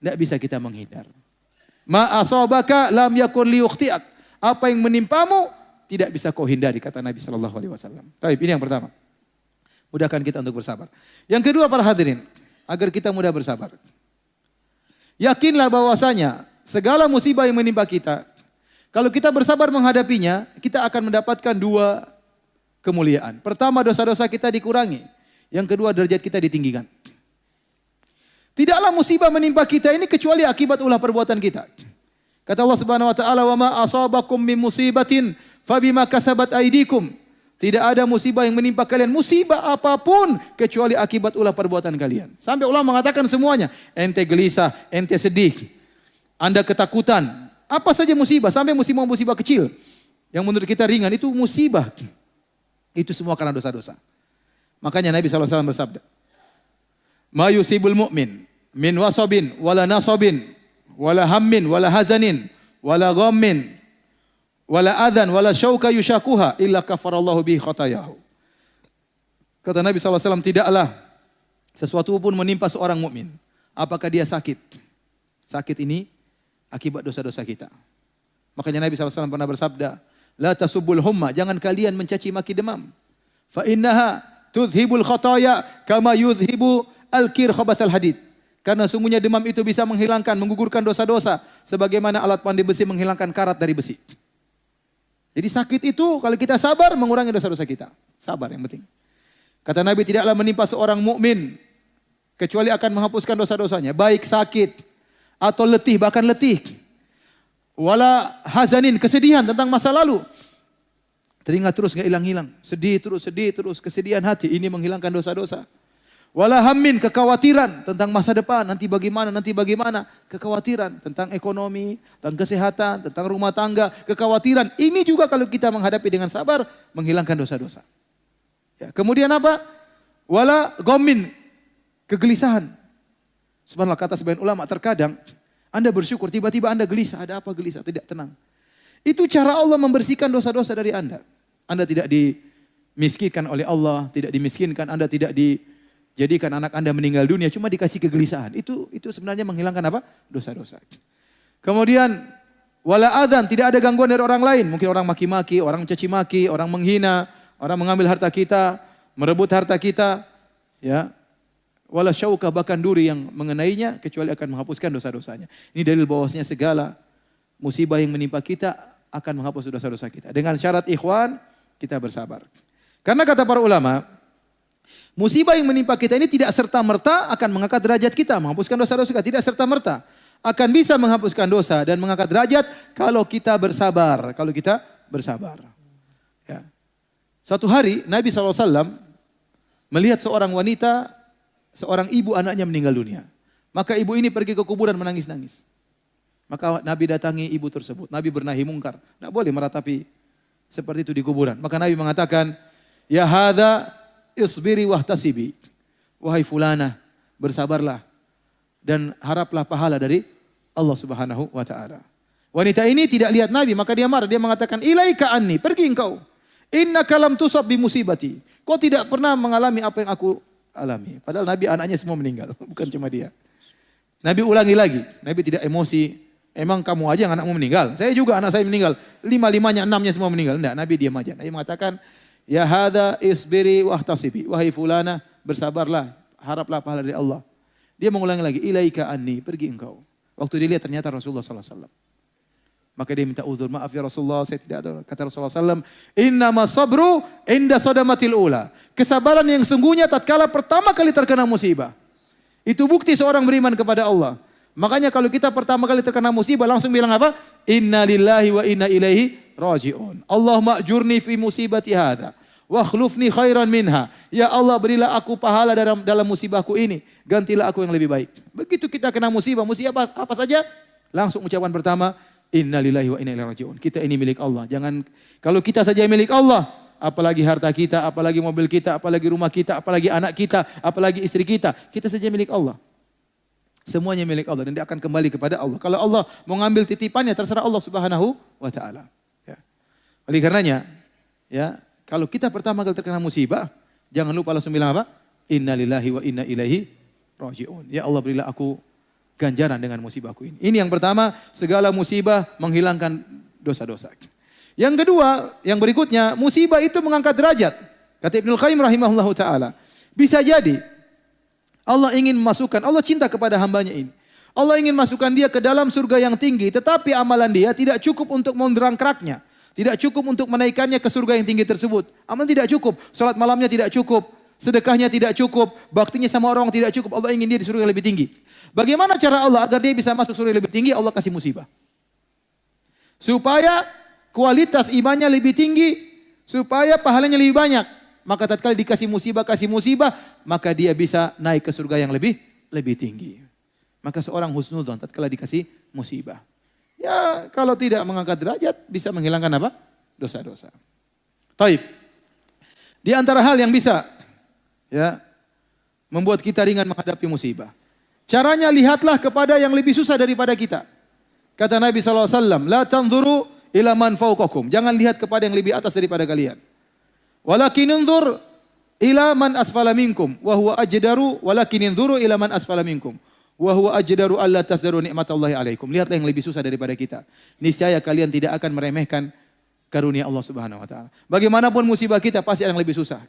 Tidak bisa kita menghindar. Ma asabaka lam yakun liyukhti'ak. Apa yang menimpamu tidak bisa kau hindari, kata Nabi SAW. Baik, ini yang pertama. Mudahkan kita untuk bersabar. Yang kedua para hadirin, agar kita mudah bersabar. Yakinlah bahwasanya segala musibah yang menimpa kita, kalau kita bersabar menghadapinya, kita akan mendapatkan dua kemuliaan. Pertama, dosa-dosa kita dikurangi. Yang kedua, derajat kita ditinggikan. Tidaklah musibah menimpa kita ini kecuali akibat ulah perbuatan kita. Kata Allah Subhanahu wa taala, "Wa ma asabakum min musibatin fabima kasabat aydikum." Tidak ada musibah yang menimpa kalian, musibah apapun kecuali akibat ulah perbuatan kalian. Sampai ulama mengatakan semuanya, ente gelisah, ente sedih, Anda ketakutan, apa saja musibah, sampai musibah kecil yang menurut kita ringan itu musibah. Itu semua karena dosa-dosa. Makanya Nabi SAW bersabda, "Ma yusibul mu'min min wasabin wala nasabin wala hammin wala hazanin wala ghammin wala adhan wala syauka yushakuha illa kafarallahu bihi khatayahu." Kata Nabi SAW, tidaklah sesuatu pun menimpa seorang mukmin. Apakah dia sakit? Sakit ini akibat dosa-dosa kita. Makanya Nabi SAW pernah bersabda, la tasubul humma, jangan kalian mencaci maki demam. Fa innaha tudhibul khataya kama yudhibu al-kir khabathal hadid. Karena sungguhnya demam itu bisa menghilangkan, menggugurkan dosa-dosa. Sebagaimana alat pandai besi menghilangkan karat dari besi. Jadi sakit itu kalau kita sabar mengurangi dosa-dosa kita. Sabar yang penting. Kata Nabi, tidaklah menimpa seorang mukmin kecuali akan menghapuskan dosa-dosanya. Baik sakit atau letih, bahkan letih. Wala hazanin, kesedihan tentang masa lalu. Teringat terus gak hilang-hilang. Sedih terus, kesedihan hati. Ini menghilangkan dosa-dosa. Wala hammin, kekhawatiran tentang masa depan, nanti bagaimana, kekhawatiran tentang ekonomi, tentang kesehatan, tentang rumah tangga, kekhawatiran. Ini juga kalau kita menghadapi dengan sabar, menghilangkan dosa-dosa. Ya, kemudian apa? Wala ghammin, kegelisahan. Subhanallah, kata sebagian ulama, terkadang Anda bersyukur, tiba-tiba Anda gelisah. Ada apa gelisah? Tidak tenang. Itu cara Allah membersihkan dosa-dosa dari Anda. Anda tidak dimiskinkan oleh Allah, tidak dimiskinkan, Anda tidak dijadikan anak Anda meninggal dunia, cuma dikasih kegelisahan. Itu sebenarnya menghilangkan apa? Dosa-dosa. Kemudian wala adzan, tidak ada gangguan dari orang lain. Mungkin orang maki-maki, orang mencaci maki, orang menghina, orang mengambil harta kita, merebut harta kita, ya. Wala syauka, bahkan duri yang mengenainya kecuali akan menghapuskan dosa-dosanya. Ini dalil bahwasanya segala musibah yang menimpa kita akan menghapus dosa-dosa kita. Dengan syarat ikhwan, kita bersabar. Karena kata para ulama, musibah yang menimpa kita ini tidak serta-merta akan mengangkat derajat kita, menghapuskan dosa-dosa kita. Tidak serta-merta. Akan bisa menghapuskan dosa dan mengangkat derajat kalau kita bersabar. Kalau kita bersabar. Ya. Suatu hari Nabi SAW melihat seorang wanita, seorang ibu anaknya meninggal dunia. Maka ibu ini pergi ke kuburan menangis-nangis. Maka Nabi datangi ibu tersebut. Nabi bernahi mungkar. Tidak boleh meratapi seperti itu di kuburan. Maka Nabi mengatakan, ya hadza isbiri wahtasibi. Wahai fulana, bersabarlah dan haraplah pahala dari Allah Subhanahu wa taala. Wanita ini tidak lihat Nabi, maka dia marah. Dia mengatakan, ilaika anni, pergi engkau. Innaka lam tusab bi musibati. Kau tidak pernah mengalami apa yang aku alami. Padahal Nabi anaknya semua meninggal, bukan cuma dia. Nabi ulangi lagi. Nabi tidak emosi, Emang kamu aja yang anakmu meninggal? Saya juga anak saya meninggal. 5-5-nya, 6-nya semua meninggal. Enggak, Nabi diam aja. Nabi mengatakan, ya hadza isbiri wahtasibi. Wahai fulana, bersabarlah, haraplah pahala dari Allah. Dia mengulangi lagi, ilaika anni, pergi engkau. Waktu dia lihat ternyata Rasulullah SAW. Maka dia minta uzur, maaf ya Rasulullah, saya tidak tahu. Kata Rasulullah SAW, innama sabru inda sodamatil ula. Kesabaran yang sungguhnya tatkala pertama kali terkena musibah. Itu bukti seorang beriman kepada Allah. Makanya kalau kita pertama kali terkena musibah langsung bilang apa? Inna lillahi wa inna ilaihi raji'un. Allahumma ajurni fi musibati hadha wa akhlufni khairan minha. Ya Allah, berilah aku pahala dalam musibahku ini, gantilah aku yang lebih baik. Begitu kita kena musibah apa saja, langsung ucapan pertama, inna lillahi wa inna ilaihi raji'un. Kita ini milik Allah. Jangan kalau kita saja milik Allah, apalagi harta kita, apalagi mobil kita, apalagi rumah kita, apalagi anak kita, apalagi istri kita saja milik Allah. Semuanya milik Allah dan dia akan kembali kepada Allah. Kalau Allah mau ngambil titipannya, terserah Allah Subhanahu wa taala. Ya. Oleh karenanya, ya, kalau kita pertama kali terkena musibah, jangan lupa langsung bilang apa? Inna lillahi wa inna ilaihi raji'un. Ya Allah, berilah aku ganjaran dengan musibahku ini. Ini yang pertama, segala musibah menghilangkan dosa-dosa. Yang kedua, yang berikutnya, musibah itu mengangkat derajat. Kata Ibnu Qayyim rahimahullahu taala, bisa jadi Allah ingin memasukkan, Allah cinta kepada hambanya ini. Allah ingin masukkan dia ke dalam surga yang tinggi, tetapi amalan dia tidak cukup untuk mendongkraknya. Tidak cukup untuk menaikkannya ke surga yang tinggi tersebut. Amalan tidak cukup, salat malamnya tidak cukup, sedekahnya tidak cukup, baktinya sama orang tidak cukup. Allah ingin dia di surga yang lebih tinggi. Bagaimana cara Allah agar dia bisa masuk surga yang lebih tinggi? Allah kasih musibah. Supaya kualitas imannya lebih tinggi, supaya pahalanya lebih banyak. Maka tatkala dikasih musibah, maka dia bisa naik ke surga yang lebih tinggi. Maka seorang husnudzon tatkala dikasih musibah. Ya, kalau tidak mengangkat derajat bisa menghilangkan apa? Dosa-dosa. Taib. Di antara hal yang bisa ya membuat kita ringan menghadapi musibah. Caranya lihatlah kepada yang lebih susah daripada kita. Kata Nabi SAW, la tanzuru ila man fawqakum. Jangan lihat kepada yang lebih atas daripada kalian. Walakin unzur ila man asfala minkum wa huwa ajdaru walakin unzuru ila man asfala minkum wa huwa ajdaru alla tazdaru nikmatallahi alaikum. Lihatlah yang lebih susah daripada kita. Niscaya kalian tidak akan meremehkan karunia Allah Subhanahu wa taala. Bagaimanapun musibah kita pasti ada yang lebih susah.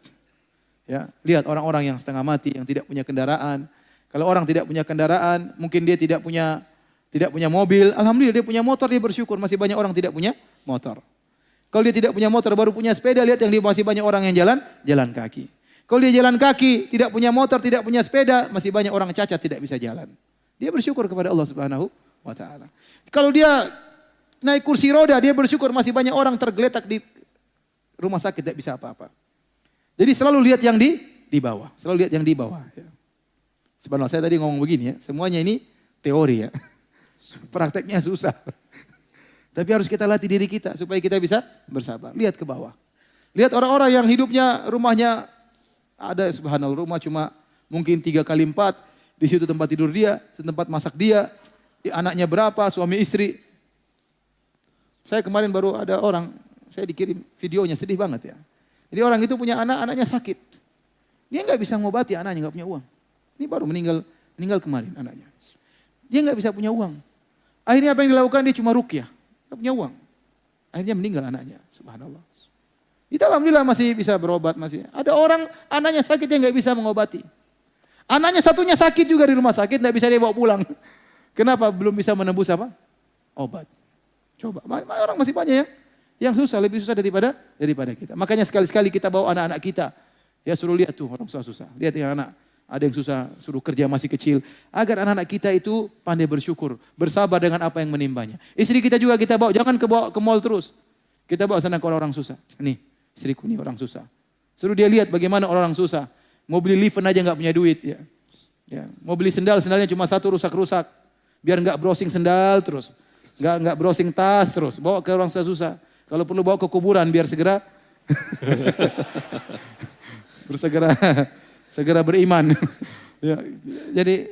Ya, lihat orang-orang yang setengah mati, yang tidak punya kendaraan. Kalau orang tidak punya kendaraan, mungkin dia tidak punya mobil, alhamdulillah dia punya motor, dia bersyukur. Masih banyak orang tidak punya motor. Kalau dia tidak punya motor, baru punya sepeda, lihat yang dia masih banyak orang yang jalan kaki. Kalau dia jalan kaki, tidak punya motor, tidak punya sepeda, masih banyak orang cacat tidak bisa jalan. Dia bersyukur kepada Allah Subhanahu wa taala. Kalau dia naik kursi roda, dia bersyukur masih banyak orang tergeletak di rumah sakit tidak bisa apa-apa. Jadi selalu lihat yang di bawah, selalu lihat yang di bawah. Ya. Subhanallah, saya tadi ngomong begini ya, semuanya ini teori ya. Prakteknya susah. Tapi harus kita latih diri kita supaya kita bisa bersabar. Lihat ke bawah. Lihat orang-orang yang hidupnya rumahnya ada subhanallah rumah cuma mungkin 3x4. Di situ tempat tidur dia, tempat masak dia. Anaknya berapa, suami istri. Saya kemarin baru ada orang, saya dikirim videonya sedih banget ya. Jadi orang itu punya anak, anaknya sakit. Dia nggak bisa ngobati anaknya, nggak punya uang. Ini baru meninggal kemarin anaknya. Dia nggak bisa punya uang. Akhirnya apa yang dilakukan? Dia cuma ruqyah. Gak punya uang. Akhirnya meninggal anaknya. Subhanallah. Kita alhamdulillah masih bisa berobat. Masih. Ada orang anaknya sakit yang gak bisa mengobati. Anaknya satunya sakit juga di rumah sakit. Gak bisa dia bawa pulang. Kenapa? Belum bisa menembus apa? Obat. Coba. Orang masih banyak ya. Yang susah, lebih susah daripada kita. Makanya sekali-sekali kita bawa anak-anak kita. Ya suruh lihat tuh orang susah-susah. Lihat yang anak. Ada yang susah, suruh kerja masih kecil. Agar anak-anak kita itu pandai bersyukur. Bersabar dengan apa yang menimbanya. Istri kita juga kita bawa, jangan ke mall terus. Kita bawa sana ke orang susah. Nih, istriku nih orang susah. Suruh dia lihat bagaimana orang susah. Mau beli lift aja gak punya duit. Ya. Mau beli sendalnya cuma satu rusak-rusak. Biar gak browsing sendal terus. Gak browsing tas terus. Bawa ke orang susah. Kalau perlu bawa ke kuburan biar segera. Segera beriman. Ya, jadi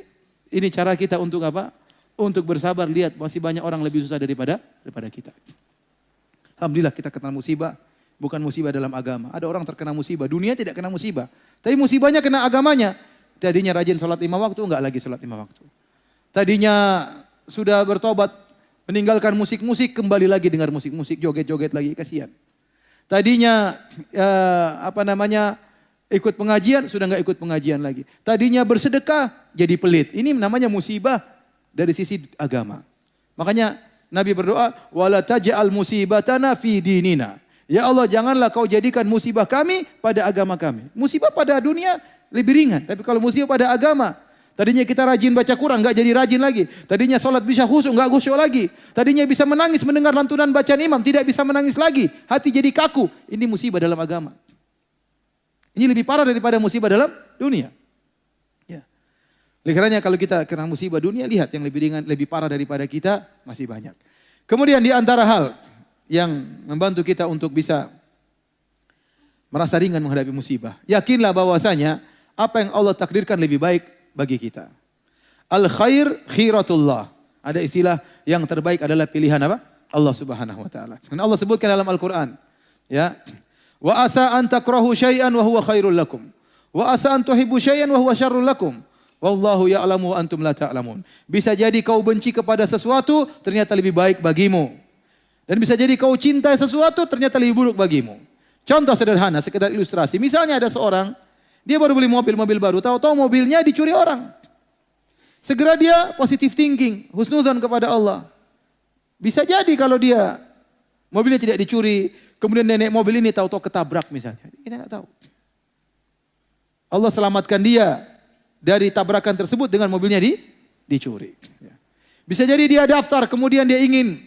ini cara kita untuk apa? Untuk bersabar. Lihat masih banyak orang lebih susah daripada kita. Alhamdulillah kita kena musibah. Bukan musibah dalam agama. Ada orang terkena musibah. Dunia tidak kena musibah. Tapi musibahnya kena agamanya. Tadinya rajin sholat 5 waktu, enggak lagi sholat 5 waktu. Tadinya sudah bertobat Meninggalkan musik-musik, kembali lagi dengar musik-musik, joget-joget lagi, kasihan. Tadinya ikut pengajian, sudah nggak ikut pengajian lagi. Tadinya bersedekah, jadi pelit. Ini namanya musibah dari sisi agama. Makanya Nabi berdoa, wala taj'al musibatana fi dinina. Ya Allah, janganlah kau jadikan musibah kami pada agama kami. Musibah pada dunia lebih ringan, tapi kalau musibah pada agama, tadinya kita rajin baca Quran, enggak jadi rajin lagi. Tadinya sholat bisa khusyuk, enggak khusyuk lagi. Tadinya bisa menangis mendengar lantunan bacaan imam, tidak bisa menangis lagi. Hati jadi kaku. Ini musibah dalam agama. Ini lebih parah daripada musibah dalam dunia. Ya. Oleh karenanya kalau kita kena musibah dunia, lihat yang lebih ringan, lebih parah daripada kita masih banyak. Kemudian di antara hal yang membantu kita untuk bisa merasa ringan menghadapi musibah, yakinlah bahwasanya apa yang Allah takdirkan lebih baik bagi kita. Al khair khiratullah. Ada istilah yang terbaik adalah pilihan apa? Allah Subhanahu wa taala. Dan Allah sebutkan dalam Al-Qur'an, ya. Wa asa an takrahu syai'an wa huwa khairul lakum. Wa asa an tuhibbu syai'an wa huwa syarrul lakum. Wallahu ya'lamu wa antum la ta'lamun. Bisa jadi kau benci kepada sesuatu ternyata lebih baik bagimu. Dan bisa jadi kau cintai sesuatu ternyata lebih buruk bagimu. Contoh sederhana, sekedar ilustrasi. Misalnya ada seorang, dia baru beli mobil baru, tahu-tahu mobilnya dicuri orang. Segera dia positive thinking, husnudzon kepada Allah. Bisa jadi kalau dia mobilnya tidak dicuri, kemudian nenek mobil ini tahu-tahu ketabrak misalnya. Kita nggak tahu. Allah selamatkan dia dari tabrakan tersebut dengan mobilnya dicuri. Bisa jadi dia daftar, kemudian dia ingin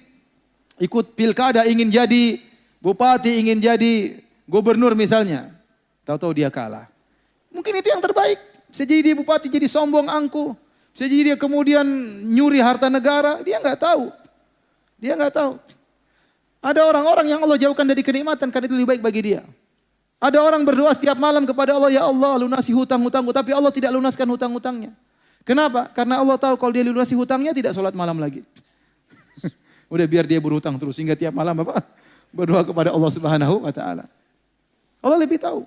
ikut pilkada, ingin jadi bupati, ingin jadi gubernur misalnya. Tahu-tahu dia kalah. Mungkin itu yang terbaik. Bisa jadi dia bupati jadi sombong angkuh. Bisa jadi dia kemudian nyuri harta negara. Dia nggak tahu. Dia nggak tahu. Ada orang-orang yang Allah jauhkan dari kenikmatan karena itu lebih baik bagi dia. Ada orang berdoa setiap malam kepada Allah, ya Allah lunasi hutang-hutangku. Tapi Allah tidak lunaskan hutang-hutangnya. Kenapa? Karena Allah tahu kalau dia lunasi hutangnya tidak sholat malam lagi. Udah biar dia berhutang terus sehingga tiap malam berdoa kepada Allah Subhanahu wa taala. Allah lebih tahu.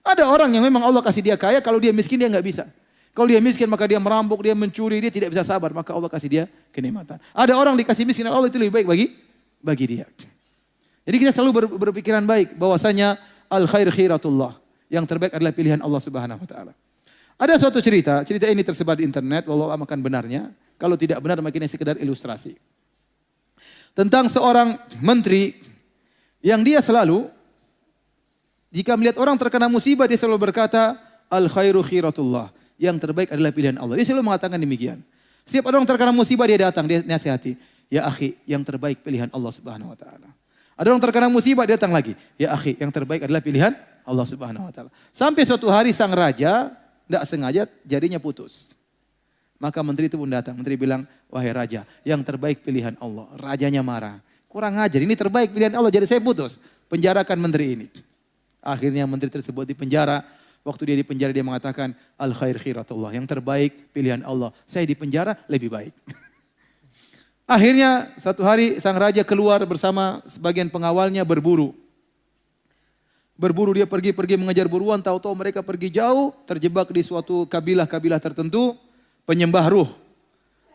Ada orang yang memang Allah kasih dia kaya, kalau dia miskin dia nggak bisa. Kalau dia miskin maka dia merampok, dia mencuri, dia tidak bisa sabar, maka Allah kasih dia kenikmatan. Ada orang dikasih miskin, Allah itu lebih baik bagi dia. Jadi kita selalu berpikiran baik bahwasanya al khair khiratullah. Yang terbaik adalah pilihan Allah Subhanahu wa taala. Ada suatu cerita ini tersebar di internet, wallahu a'lam akan benarnya. Kalau tidak benar mungkin ini sekedar ilustrasi. Tentang seorang menteri yang dia selalu jika melihat orang terkena musibah dia selalu berkata al khairu khiratullah. Yang terbaik adalah pilihan Allah. Dia selalu mengatakan demikian. Setiap orang terkena musibah dia datang, dia nasihati, ya akhi, yang terbaik pilihan Allah Subhanahu wa taala. Ada orang terkena musibah dia datang lagi, ya akhi, yang terbaik adalah pilihan Allah Subhanahu wa taala. Sampai suatu hari sang raja tidak sengaja jarinya putus. Maka menteri itu pun datang. Menteri bilang, wahai raja, yang terbaik pilihan Allah. Rajanya marah. Kurang ajar, ini terbaik pilihan Allah, jadi saya putus. Penjarakan menteri ini. Akhirnya menteri tersebut dipenjara. Waktu dia dipenjara dia mengatakan, al khair khiratullah. Yang terbaik pilihan Allah. Saya dipenjara lebih baik. Akhirnya satu hari sang raja keluar bersama sebagian pengawalnya berburu. Berburu dia pergi mengejar buruan. Tahu-tahu mereka pergi jauh. Terjebak di suatu kabilah-kabilah tertentu. Penyembah ruh.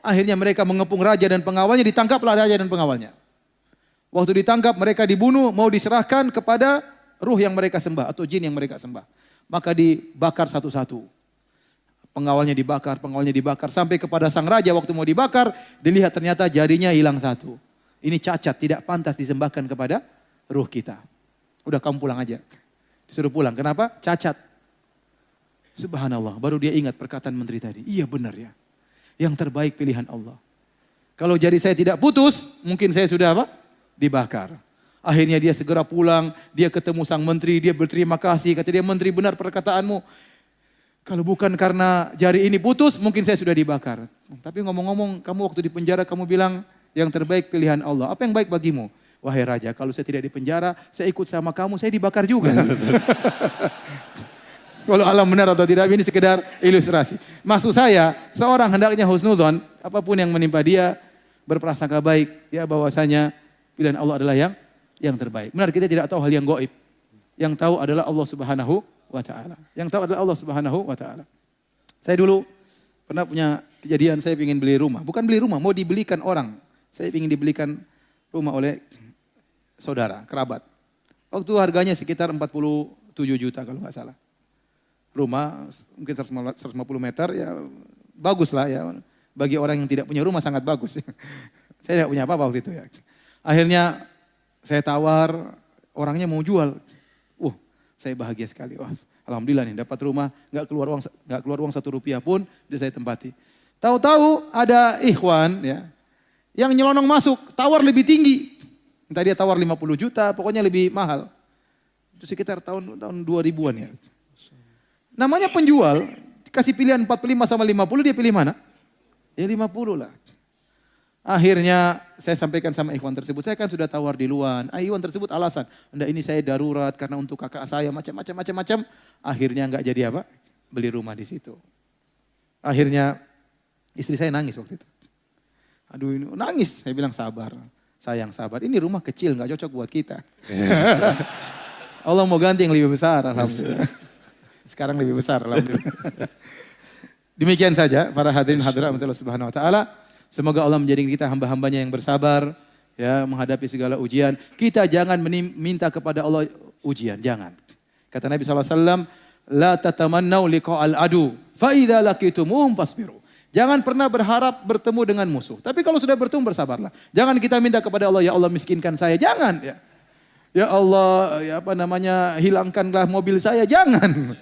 Akhirnya mereka mengepung raja dan pengawalnya, ditangkaplah raja dan pengawalnya. Waktu ditangkap mereka dibunuh, mau diserahkan kepada ruh yang mereka sembah atau jin yang mereka sembah. Maka dibakar satu-satu. Pengawalnya dibakar sampai kepada sang raja waktu mau dibakar, dilihat ternyata jarinya hilang satu. Ini cacat, tidak pantas disembahkan kepada ruh kita. Udah kamu pulang aja. Disuruh pulang, kenapa? Cacat. Subhanallah, baru dia ingat perkataan menteri tadi. Iya benar ya. Yang terbaik pilihan Allah. Kalau jari saya tidak putus, mungkin saya sudah apa? Dibakar. Akhirnya dia segera pulang, dia ketemu sang menteri, dia berterima kasih. Kata dia, menteri benar perkataanmu. Kalau bukan karena jari ini putus, mungkin saya sudah dibakar. Tapi ngomong-ngomong, kamu waktu di penjara kamu bilang yang terbaik pilihan Allah. Apa yang baik bagimu? Wahai raja, kalau saya tidak di penjara, saya ikut sama kamu, saya dibakar juga. Kalau alam benar atau tidak, ini sekedar ilustrasi. Maksud saya, seorang hendaknya husnudzon, apapun yang menimpa dia, berprasangka baik, ya bahwasanya pilihan Allah adalah yang terbaik. Benar, kita tidak tahu hal yang gaib. Yang tahu adalah Allah Subhanahu wa taala. Yang tahu adalah Allah Subhanahu wa taala. Saya dulu pernah punya kejadian, saya ingin beli rumah. Bukan beli rumah, mau dibelikan orang. Saya ingin dibelikan rumah oleh saudara, kerabat. Waktu harganya sekitar 47 juta kalau nggak salah. Rumah mungkin 150 meter, ya bagus lah ya. Bagi orang yang tidak punya rumah sangat bagus. Saya tidak punya apa-apa waktu itu ya. Akhirnya saya tawar, orangnya mau jual. Saya bahagia sekali. Wah, alhamdulillah nih dapat rumah, nggak keluar uang 1 rupiah pun bisa saya tempati. Tahu-tahu ada ikhwan ya yang nyelonong masuk, tawar lebih tinggi. Entah dia tawar 50 juta, pokoknya lebih mahal. Itu sekitar tahun 2000-an ya. Namanya penjual, dikasih pilihan 45 sama 50, dia pilih mana? Ya 50 lah. Akhirnya saya sampaikan sama ikhwan tersebut, saya kan sudah tawar di luar. Ikhwan tersebut alasan, enggak ini saya darurat karena untuk kakak saya macam-macam. Akhirnya enggak jadi apa? Beli rumah di situ. Akhirnya istri saya nangis waktu itu. Aduh ini nangis, saya bilang sabar. Sayang sabar, ini rumah kecil enggak cocok buat kita. Allah mau ganti yang lebih besar, alhamdulillah. Sekarang lebih besar, alhamdulillah. Demikian saja para hadirin hadirat Allah Subhanahu wa taala. Semoga Allah menjadikan kita hamba-hambanya yang bersabar ya menghadapi segala ujian. Kita jangan minta kepada Allah ujian, jangan. Kata Nabi SAW, la tatamannau liqa'al adu, fa idza laqitumuhum fasbiru. Jangan pernah berharap bertemu dengan musuh. Tapi kalau sudah bertemu bersabarlah. Jangan kita minta kepada Allah, ya Allah miskinkan saya, jangan ya. Ya Allah, hilangkanlah mobil saya, jangan.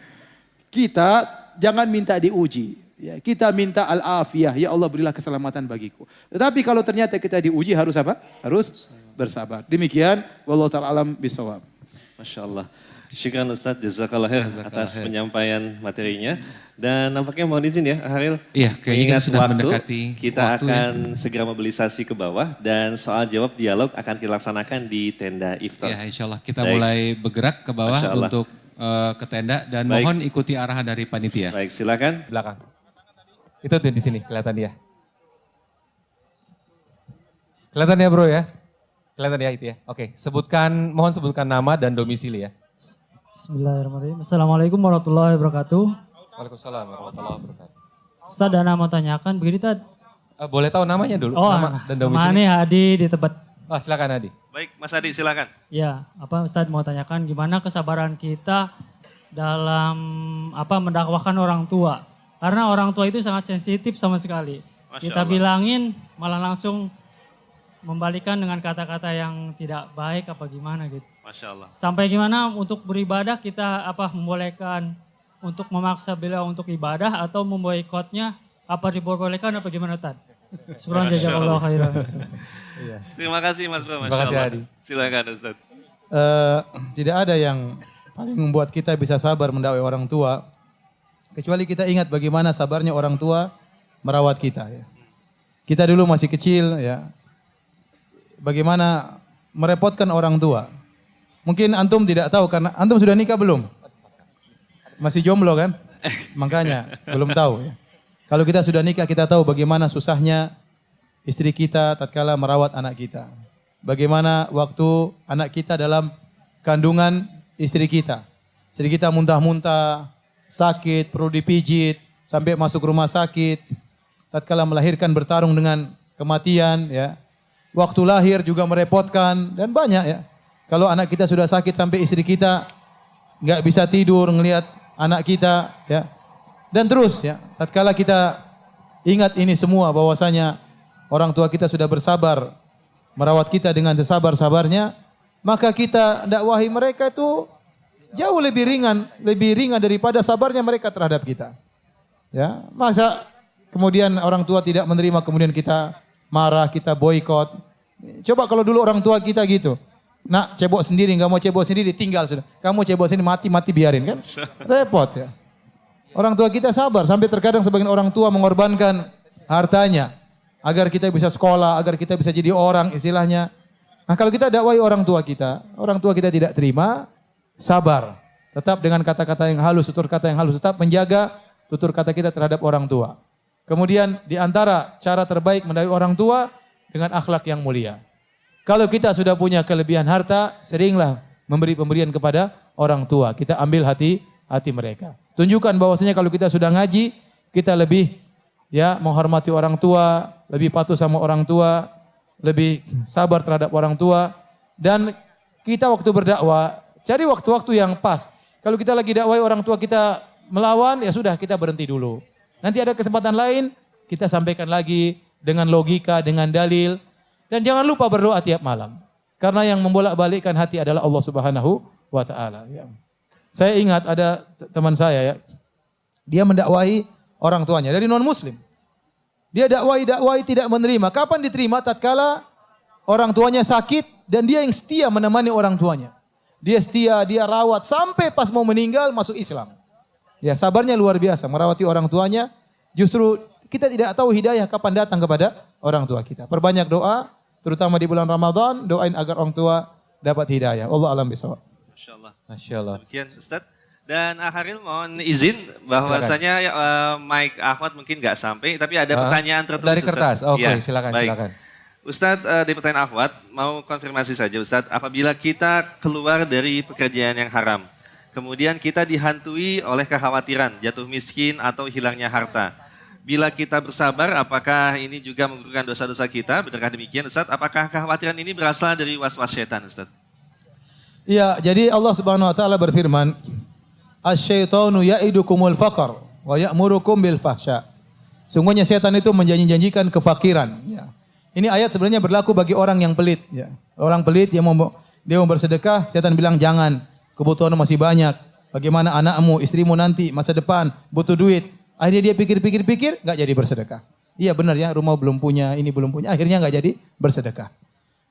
Kita jangan minta diuji. Ya, kita minta al-afiyah, ya Allah berilah keselamatan bagiku. Tetapi kalau ternyata kita diuji harus apa? Harus bersabar. Demikian, wallahu ta'ala alam bisawab. Masya Allah. Syukran Ustaz, jazakallah khair atas penyampaian materinya. Dan nampaknya mohon izin ya, Haril. Iya, kayaknya Mengingat sudah waktu, mendekati kita waktu akan segera mobilisasi ke bawah. Dan soal jawab dialog akan dilaksanakan di tenda iftar. Ya, insya Allah kita mulai bergerak ke bawah untuk ke tenda. Dan mohon ikuti arahan dari panitia. Baik, silakan. Belakang. Itu tuh di sini kelihatan dia. Kelihatan ya bro ya? Kelihatan ya itu ya? Oke, mohon sebutkan nama dan domisili ya. Bismillahirrahmanirrahim. Assalamualaikum warahmatullahi wabarakatuh. Waalaikumsalam warahmatullahi wabarakatuh. Ustaz, Dana mau tanyakan begini Tad. Boleh tahu namanya dulu? Oh, nama dan domisili? Mane Hadi di tempat. Silakan Hadi. Baik, Mas Adi silakan. Ya, Ustaz mau tanyakan gimana kesabaran kita dalam mendakwahkan orang tua. Karena orang tua itu sangat sensitif sama sekali. Kita bilangin malah langsung membalikan dengan kata-kata yang tidak baik apa gimana gitu. Masya Allah. Sampai gimana untuk beribadah kita membolehkan untuk memaksa beliau untuk ibadah atau memboikotnya diperbolehkan apa gimana Tad? Syukran jazakallahu khairan. Terima kasih Mas Bro. Terima kasih Hadi. Silakan Ustaz. Tidak ada yang paling membuat kita bisa sabar mendakwai orang tua kecuali kita ingat bagaimana sabarnya orang tua merawat kita ya. Kita dulu masih kecil ya. Bagaimana merepotkan orang tua. Mungkin antum tidak tahu karena antum sudah nikah belum? Masih jomblo kan? Makanya belum tahu ya. Kalau kita sudah nikah kita tahu bagaimana susahnya istri kita tatkala merawat anak kita. Bagaimana waktu anak kita dalam kandungan istri kita. Istri kita muntah-muntah, sakit, perlu dipijit, sampai masuk rumah sakit. Tatkala melahirkan bertarung dengan kematian ya. Waktu lahir juga merepotkan dan banyak ya. Kalau anak kita sudah sakit sampai istri kita nggak bisa tidur ngelihat anak kita ya. Dan terus ya, tatkala kita ingat ini semua bahwasanya orang tua kita sudah bersabar merawat kita dengan sesabar-sabarnya, maka kita dakwahi mereka itu jauh lebih ringan daripada sabarnya mereka terhadap kita. Ya, masa kemudian orang tua tidak menerima kemudian kita marah, kita boikot. Coba kalau dulu orang tua kita gitu. Nak cebok sendiri, nggak mau cebok sendiri, tinggal sudah. Kamu cebok sendiri, mati biarin kan? Repot ya. Orang tua kita sabar, sampai terkadang sebagian orang tua mengorbankan hartanya agar kita bisa sekolah, agar kita bisa jadi orang istilahnya. Nah kalau kita dakwai orang tua kita tidak terima, sabar. Tetap dengan kata-kata yang halus, tutur kata yang halus, tetap menjaga tutur kata kita terhadap orang tua. Kemudian di antara cara terbaik mendakwai orang tua dengan akhlak yang mulia. Kalau kita sudah punya kelebihan harta, seringlah memberi pemberian kepada orang tua. Kita ambil hati mereka. Tunjukkan bahwasanya kalau kita sudah ngaji, kita lebih menghormati orang tua, lebih patuh sama orang tua, lebih sabar terhadap orang tua. Dan kita waktu berdakwah, cari waktu-waktu yang pas. Kalau kita lagi dakwah orang tua kita melawan, ya sudah kita berhenti dulu. Nanti ada kesempatan lain, kita sampaikan lagi dengan logika, dengan dalil. Dan jangan lupa berdoa tiap malam. Karena yang membolak-balikkan hati adalah Allah Subhanahu wa Ta'ala. Ya. Saya ingat ada teman saya ya, dia mendakwahi orang tuanya dari non-muslim. Dia dakwai tidak menerima. Kapan diterima? Tatkala orang tuanya sakit dan dia yang setia menemani orang tuanya. Dia setia, dia rawat sampai pas mau meninggal masuk Islam. Ya, sabarnya luar biasa merawati orang tuanya. Justru kita tidak tahu hidayah kapan datang kepada orang tua kita. Perbanyak doa, terutama di bulan Ramadan, doain agar orang tua dapat hidayah. Allah alam bisawab. Masya Allah. Masya Allah. Demikian Ustaz. Dan Haril mohon izin bahwasanya Mike Ahmad mungkin nggak sampai, tapi ada pertanyaan tertulis. Dari kertas, oke Ya, silakan, baik. silakan. Ustadz, di pertanyaan Ahmad, mau konfirmasi saja Ustadz, apabila kita keluar dari pekerjaan yang haram, kemudian kita dihantui oleh kekhawatiran jatuh miskin atau hilangnya harta. Bila kita bersabar, apakah ini juga menggugurkan dosa-dosa kita? Benarkah demikian Ustadz? Apakah kekhawatiran ini berasal dari was-was syaitan Ustadz? Iya, jadi Allah Subhanahu wa taala berfirman, "Asy-syaitanu ya'idukumul faqr wa ya'murukum bil fahsya." Sungguhnya setan itu menjanji-janjikan kefakiran, ya. Ini ayat sebenarnya berlaku bagi orang yang pelit, ya. Orang pelit dia mau bersedekah, setan bilang jangan, kebutuhan masih banyak. Bagaimana anakmu, istrimu nanti masa depan butuh duit. Akhirnya dia pikir-pikir enggak jadi bersedekah. Iya benar ya, rumah belum punya, ini belum punya, akhirnya enggak jadi bersedekah.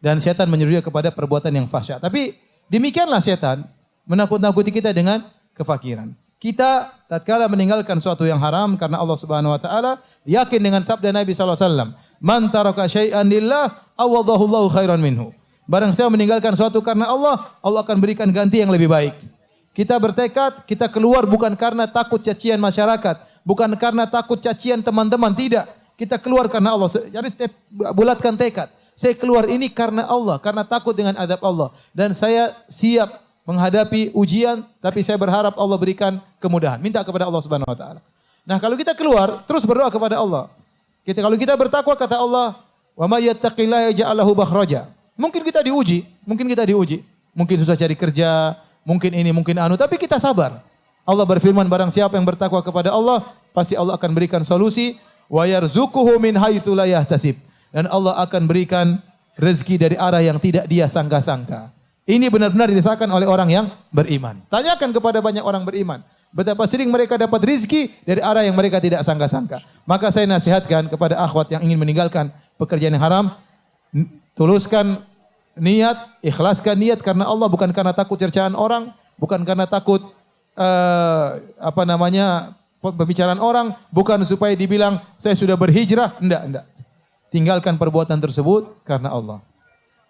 Dan setan menyuruh dia kepada perbuatan yang fahsya. Tapi demikianlah setan menakut-nakuti kita dengan kefakiran. Kita tatkala meninggalkan suatu yang haram karena Allah Subhanahu wa taala, yakin dengan sabda Nabi sallallahu alaihi wasallam, "Man taraka syai'an lillah, awadhahu Allahu khairan minhu." Barang siapa meninggalkan suatu karena Allah, Allah akan berikan ganti yang lebih baik. Kita bertekad, kita keluar bukan karena takut cacian masyarakat, bukan karena takut cacian teman-teman, tidak. Kita keluar karena Allah. Jadi bulatkan tekad. Saya keluar ini karena Allah, karena takut dengan azab Allah, dan saya siap menghadapi ujian, tapi saya berharap Allah berikan kemudahan. Minta kepada Allah Subhanahu wa taala. Nah, kalau kita keluar, terus berdoa kepada Allah. Kalau kita bertakwa, kata Allah, "Wa may yattaqillaha yaj'al lahu makhraja." Mungkin kita diuji. Mungkin susah cari kerja, mungkin ini, mungkin anu, tapi kita sabar. Allah berfirman, barang siapa yang bertakwa kepada Allah, pasti Allah akan berikan solusi. Wa yarzuquhu min haitsu la yahtasib. Dan Allah akan berikan rezeki dari arah yang tidak dia sangka-sangka. Ini benar-benar dirasakan oleh orang yang beriman. Tanyakan kepada banyak orang beriman. Betapa sering mereka dapat rizki dari arah yang mereka tidak sangka-sangka. Maka saya nasihatkan kepada akhwat yang ingin meninggalkan pekerjaan yang haram. Tuluskan niat, ikhlaskan niat karena Allah. Bukan karena takut cercaan orang. Bukan karena takut pembicaraan orang. Bukan supaya dibilang saya sudah berhijrah. Enggak. Tinggalkan perbuatan tersebut karena Allah.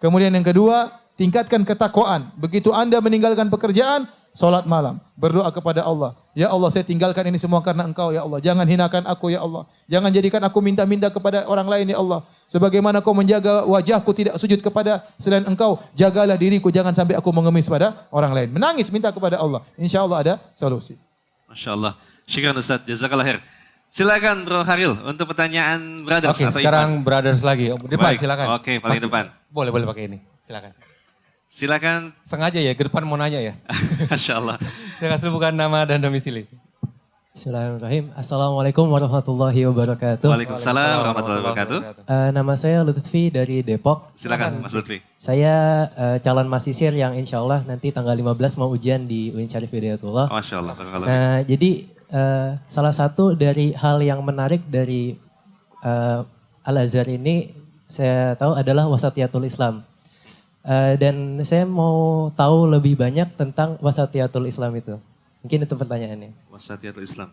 Kemudian yang kedua, tingkatkan ketakwaan. Begitu Anda meninggalkan pekerjaan, salat malam, berdoa kepada Allah. Ya Allah, saya tinggalkan ini semua karena Engkau ya Allah. Jangan hinakan aku ya Allah. Jangan jadikan aku minta-minta kepada orang lain ya Allah. Sebagaimana Kau menjaga wajahku tidak sujud kepada selain Engkau, jagalah diriku jangan sampai aku mengemis pada orang lain. Menangis minta kepada Allah. Insya Allah ada solusi. Masya Allah. Syukran Ustaz. Jazakallah khair. Silakan Bro Haril untuk pertanyaan brothers. Oke, sekarang brothers lagi. Depan Baik. silakan. Oke, paling depan. Boleh pakai ini. Silakan. Silakan. Sengaja ya, ke depan mau nanya ya. Masya Allah. Saya kasih bukan nama dan domisili. Bismillahirrahmanirrahim. Assalamualaikum warahmatullahi wabarakatuh. Waalaikumsalam warahmatullahi wabarakatuh. Nama saya Lutfi dari Depok. Silakan Mas Lutfi. Saya calon mahasiswa yang insya Allah nanti tanggal 15 mau ujian di UIN Syarif Hidayatullah. Masya Allah. Nah, jadi salah satu dari hal yang menarik dari Al-Azhar ini saya tahu adalah wasatiyatul Islam. Dan saya mau tahu lebih banyak tentang wasatiyatul Islam itu. Mungkin itu pertanyaannya. Wasatiyatul Islam.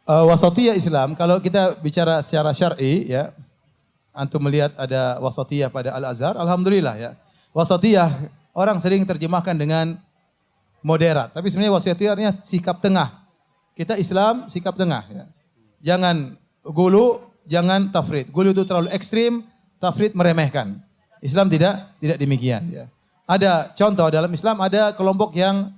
Wasatiyah Islam, kalau kita bicara secara syar'i ya, antum melihat ada wasatiyah pada Al-Azhar, alhamdulillah ya. Wasatiyah orang sering terjemahkan dengan moderat, tapi sebenarnya wasatiyah artinya sikap tengah. Kita Islam sikap tengah ya. Jangan gulu, jangan tafrid. Gulu itu terlalu ekstrim, tafrid meremehkan. Islam tidak demikian ya. Ada contoh dalam Islam, ada kelompok yang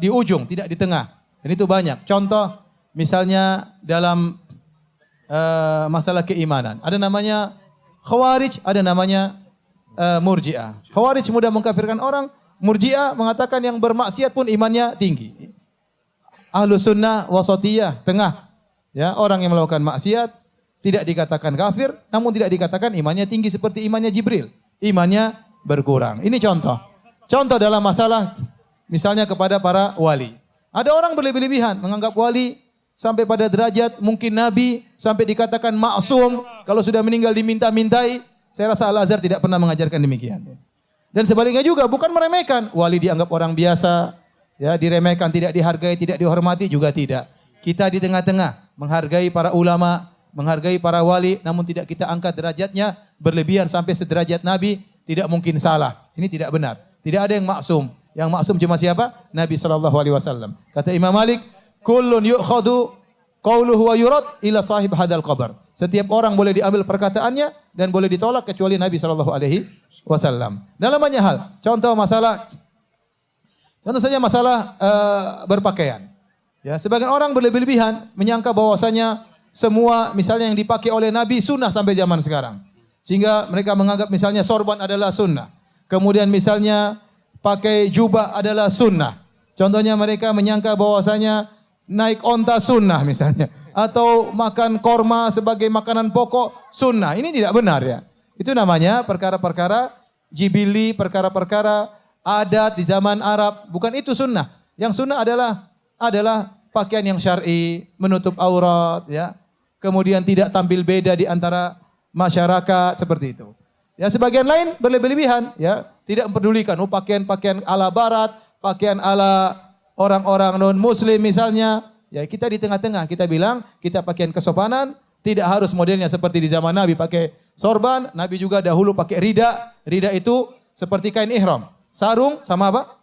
di ujung, tidak di tengah. Dan itu banyak. Contoh misalnya dalam masalah keimanan. Ada namanya Khawarij, ada namanya Murji'ah. Khawarij mudah mengkafirkan orang, Murji'ah mengatakan yang bermaksiat pun imannya tinggi. Ahlus sunnah wasatiyah, tengah. Ya, orang yang melakukan maksiat tidak dikatakan kafir, namun tidak dikatakan imannya tinggi seperti imannya Jibril. Imannya berkurang. Ini contoh. Contoh dalam masalah misalnya kepada para wali. Ada orang berlebih-lebihan menganggap wali sampai pada derajat mungkin nabi, sampai dikatakan maksum, kalau sudah meninggal diminta-mintai. Saya rasa Al-Azhar tidak pernah mengajarkan demikian. Dan sebaliknya juga bukan meremehkan, wali dianggap orang biasa, ya, diremehkan, tidak dihargai, tidak dihormati juga tidak. Kita di tengah-tengah menghargai para ulama, menghargai para wali, namun tidak kita angkat derajatnya berlebihan sampai sederajat nabi, tidak mungkin salah. Ini tidak benar. Tidak ada yang maksum. Yang maksum cuma siapa? Nabi SAW. Kata Imam Malik, kullun yu'khadu qauluhu wa yurad ila sahib hadal qabr. Setiap orang boleh diambil perkataannya dan boleh ditolak kecuali Nabi SAW. Dalam banyak hal. Contoh saja masalah berpakaian. Ya, sebagian orang berlebih-lebihan menyangka bahwasanya semua misalnya yang dipakai oleh Nabi sunnah sampai zaman sekarang. Sehingga mereka menganggap misalnya sorban adalah sunnah. Kemudian misalnya pakai jubah adalah sunnah. Contohnya mereka menyangka bahwasanya naik onta sunnah misalnya. Atau makan korma sebagai makanan pokok sunnah. Ini tidak benar ya. Itu namanya perkara-perkara jibili, perkara-perkara adat di zaman Arab. Bukan itu sunnah. Yang sunnah adalah pakaian yang syar'i, menutup aurat, ya. Kemudian tidak tampil beda di antara masyarakat seperti itu. Ya, sebagian lain berlebih-lebihan, ya, tidak mempedulikan pakaian-pakaian ala barat, pakaian ala orang-orang non-muslim misalnya. Ya, kita di tengah-tengah, kita bilang kita pakaian kesopanan, tidak harus modelnya seperti di zaman Nabi pakai sorban, Nabi juga dahulu pakai rida. Rida itu seperti kain ihram. Sarung sama apa?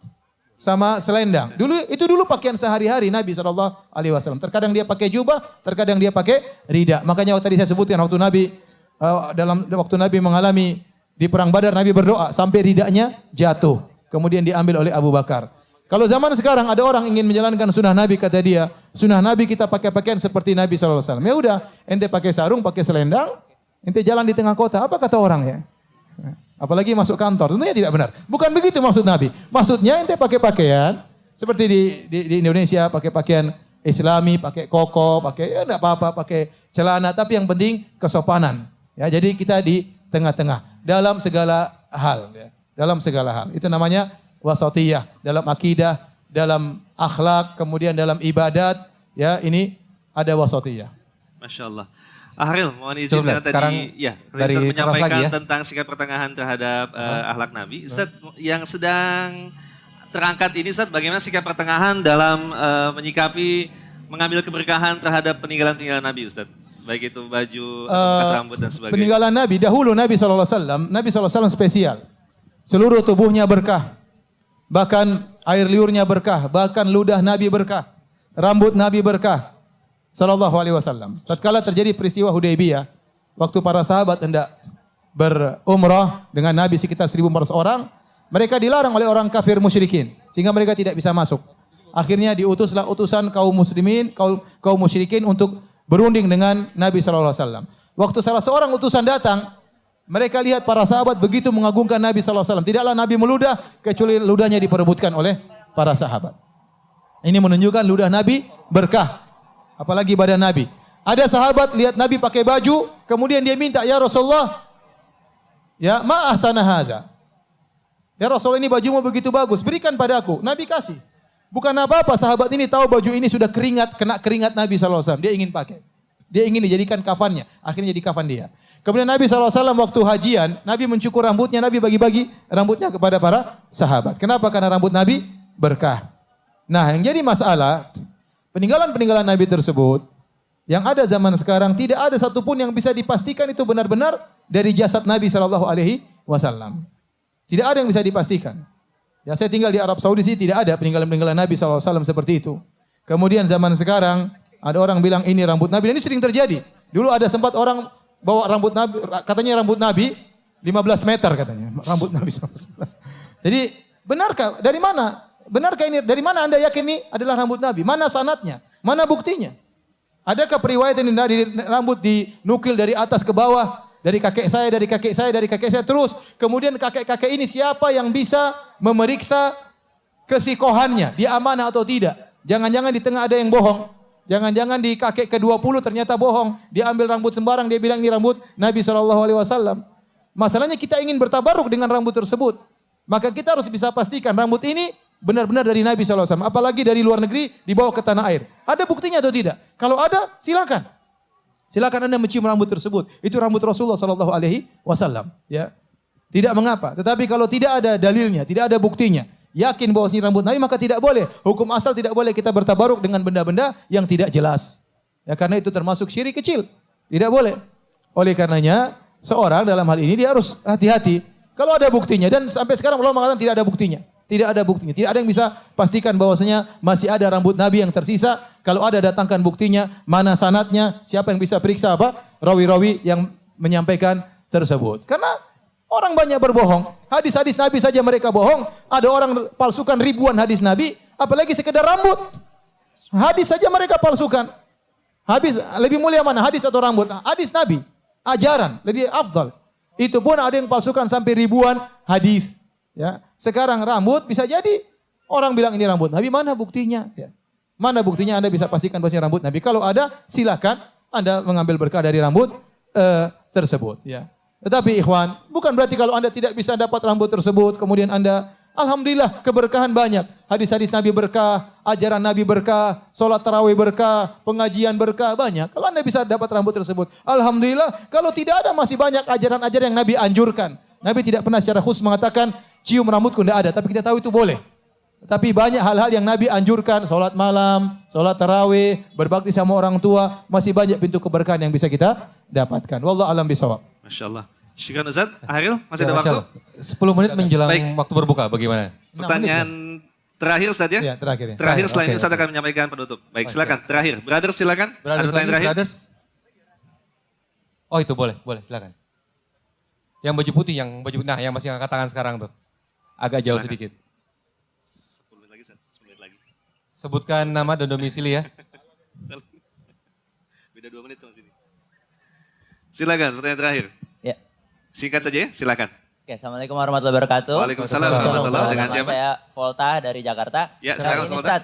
Sama selendang. Dulu pakaian sehari-hari Nabi SAW. Terkadang dia pakai jubah, terkadang dia pakai rida. Makanya tadi saya sebutkan waktu Nabi mengalami di perang Badar, Nabi berdoa sampai ridanya jatuh. Kemudian diambil oleh Abu Bakar. Kalau zaman sekarang ada orang ingin menjalankan sunnah Nabi, kata dia, sunnah Nabi kita pakai pakaian seperti Nabi SAW. Ya udah, ente pakai sarung, pakai selendang, ente jalan di tengah kota. Apa kata orang ya? Apalagi masuk kantor, tentunya tidak benar. Bukan begitu maksud Nabi. Maksudnya ente pakai pakaian seperti di Indonesia, pakai pakaian Islami, pakai koko, pakai ya enggak apa-apa, pakai celana, tapi yang penting kesopanan. Ya, jadi kita di tengah-tengah dalam segala hal, ya. Dalam segala hal. Itu namanya wasatiyah, dalam akidah, dalam akhlak, kemudian dalam ibadat, ya, ini ada wasatiyah. Masya Allah. Ahril, mohon izin tadi ya, dari menyampaikan ya, tentang sikap pertengahan terhadap akhlak Nabi. Ustaz, yang sedang terangkat ini Ustaz, bagaimana sikap pertengahan dalam menyikapi mengambil keberkahan terhadap peninggalan-peninggalan Nabi Ustaz? Baik itu baju, bekas rambut dan sebagainya. Peninggalan Nabi, dahulu Nabi SAW spesial. Seluruh tubuhnya berkah. Bahkan air liurnya berkah, bahkan ludah Nabi berkah, rambut Nabi berkah. Sallallahu alaihi wasallam. Tatkala terjadi peristiwa Hudaybiyah, waktu para sahabat hendak berumrah dengan Nabi sekitar 1.400 orang, mereka dilarang oleh orang kafir musyrikin sehingga mereka tidak bisa masuk. Akhirnya diutuslah utusan kaum muslimin, kaum musyrikin untuk berunding dengan Nabi sallallahu alaihi wasallam. Waktu salah seorang utusan datang, mereka lihat para sahabat begitu mengagungkan Nabi sallallahu alaihi wasallam. Tidaklah Nabi meludah kecuali ludahnya diperebutkan oleh para sahabat. Ini menunjukkan ludah Nabi berkah. Apalagi badan Nabi. Ada sahabat lihat Nabi pakai baju, kemudian dia minta, ya Rasulullah, ya ma ahsana haza. Ya Rasul, ini bajumu begitu bagus, berikan padaku. Nabi kasih. Bukan apa-apa, sahabat ini tahu baju ini sudah keringat, kena keringat Nabi SAW. Dia ingin pakai. Dia ingin dijadikan kafannya. Akhirnya jadi kafan dia. Kemudian Nabi SAW waktu hajian, Nabi mencukur rambutnya, Nabi bagi-bagi rambutnya kepada para sahabat. Kenapa? Karena rambut Nabi berkah. Nah, yang jadi masalah, peninggalan-peninggalan Nabi tersebut, yang ada zaman sekarang, tidak ada satupun yang bisa dipastikan itu benar-benar dari jasad Nabi SAW. Tidak ada yang bisa dipastikan. Ya, saya tinggal di Arab Saudi sih, tidak ada peninggalan-peninggalan Nabi SAW seperti itu. Kemudian zaman sekarang, ada orang bilang ini rambut Nabi, dan ini sering terjadi. Dulu ada sempat orang bawa rambut Nabi, katanya rambut Nabi 15 meter katanya, rambut Nabi SAW. Jadi, benarkah? Dari mana? Benarkah ini? Dari mana Anda yakin ini adalah rambut Nabi? Mana sanadnya? Mana buktinya? Adakah periwayatan rambut dinukil dari atas ke bawah Dari kakek saya, dari kakek saya, dari kakek saya terus. Kemudian kakek-kakek ini siapa yang bisa memeriksa kesikohannya, dia amanah atau tidak. Jangan-jangan di tengah ada yang bohong. Jangan-jangan di kakek ke-20 ternyata bohong. Dia ambil rambut sembarang, dia bilang ini rambut Nabi SAW. Masalahnya kita ingin bertabaruk dengan rambut tersebut. Maka kita harus bisa pastikan rambut ini benar-benar dari Nabi SAW. Apalagi dari luar negeri dibawa ke tanah air. Ada buktinya atau tidak? Kalau ada, silakan. Silakan Anda mencium rambut tersebut. Itu rambut Rasulullah SAW. Ya. Tidak mengapa. Tetapi kalau tidak ada dalilnya, tidak ada buktinya, yakin bahwa ini rambut Nabi, maka tidak boleh. Hukum asal tidak boleh kita bertabaruk dengan benda-benda yang tidak jelas. Ya, karena itu termasuk syirik kecil. Tidak boleh. Oleh karenanya, seorang dalam hal ini dia harus hati-hati. Kalau ada buktinya, dan sampai sekarang Allah mengatakan tidak ada buktinya. Tidak ada buktinya. Tidak ada yang bisa pastikan bahwasanya masih ada rambut Nabi yang tersisa. Kalau ada, datangkan buktinya, mana sanadnya, siapa yang bisa periksa apa? Rawi-rawi yang menyampaikan tersebut. Karena orang banyak berbohong. Hadis-hadis Nabi saja mereka bohong. Ada orang palsukan ribuan hadis Nabi, apalagi sekedar rambut. Hadis saja mereka palsukan. Habis lebih mulia mana, hadis atau rambut? Hadis Nabi, ajaran lebih afdal. Itu pun ada yang palsukan sampai ribuan hadis. Ya, sekarang rambut bisa jadi orang bilang ini rambut Nabi, mana buktinya? Ya. Mana buktinya Anda bisa pastikan bahwasanya rambut Nabi? Kalau ada, silakan Anda mengambil berkah dari rambut tersebut. Ya. Tetapi ikhwan, bukan berarti kalau Anda tidak bisa dapat rambut tersebut, kemudian Anda, alhamdulillah keberkahan banyak. Hadis-hadis Nabi berkah, ajaran Nabi berkah, sholat tarawih berkah, pengajian berkah, banyak. Kalau Anda bisa dapat rambut tersebut, alhamdulillah. Kalau tidak ada, masih banyak ajaran-ajaran yang Nabi anjurkan. Nabi tidak pernah secara khusus mengatakan, cium rambutku, tidak ada. Tapi kita tahu itu boleh. Tapi banyak hal-hal yang Nabi anjurkan, sholat malam, sholat tarawih, berbakti sama orang tua, masih banyak pintu keberkahan yang bisa kita dapatkan. Wallahu a'lam bishawab. Masya Allah. Syukran Ustaz. Akhil, masih ada Ya, waktu? 10 menit menjelang Baik. waktu berbuka, bagaimana? Pertanyaan terakhir Ustaz ya? Ya, terakhir ya. Terakhir setelah ini Oke, Ustaz oke. akan menyampaikan penutup. Baik, silakan. Terakhir. Brother silakan. Ada Brothers pertanyaan lagi, terakhir? brothers? Oh itu boleh, silakan. Yang baju putih, nah yang masih angkat tangan sekarang tuh. Agak jauh Silakan. sedikit. 10 menit lagi Ustaz. 10 menit lagi. Sebutkan nama dan domisili ya. Beda 2 menit sama sini. Silakan, pertanyaan terakhir. Ya. Singkat saja ya, silakan. Oke, Assalamualaikum warahmatullahi wabarakatuh. Waalaikumsalam warahmatullahi wabarakatuh. Dengan Nama siapa? saya Volta dari Jakarta. Ya, Saya silakan, ini Volta. Ustaz,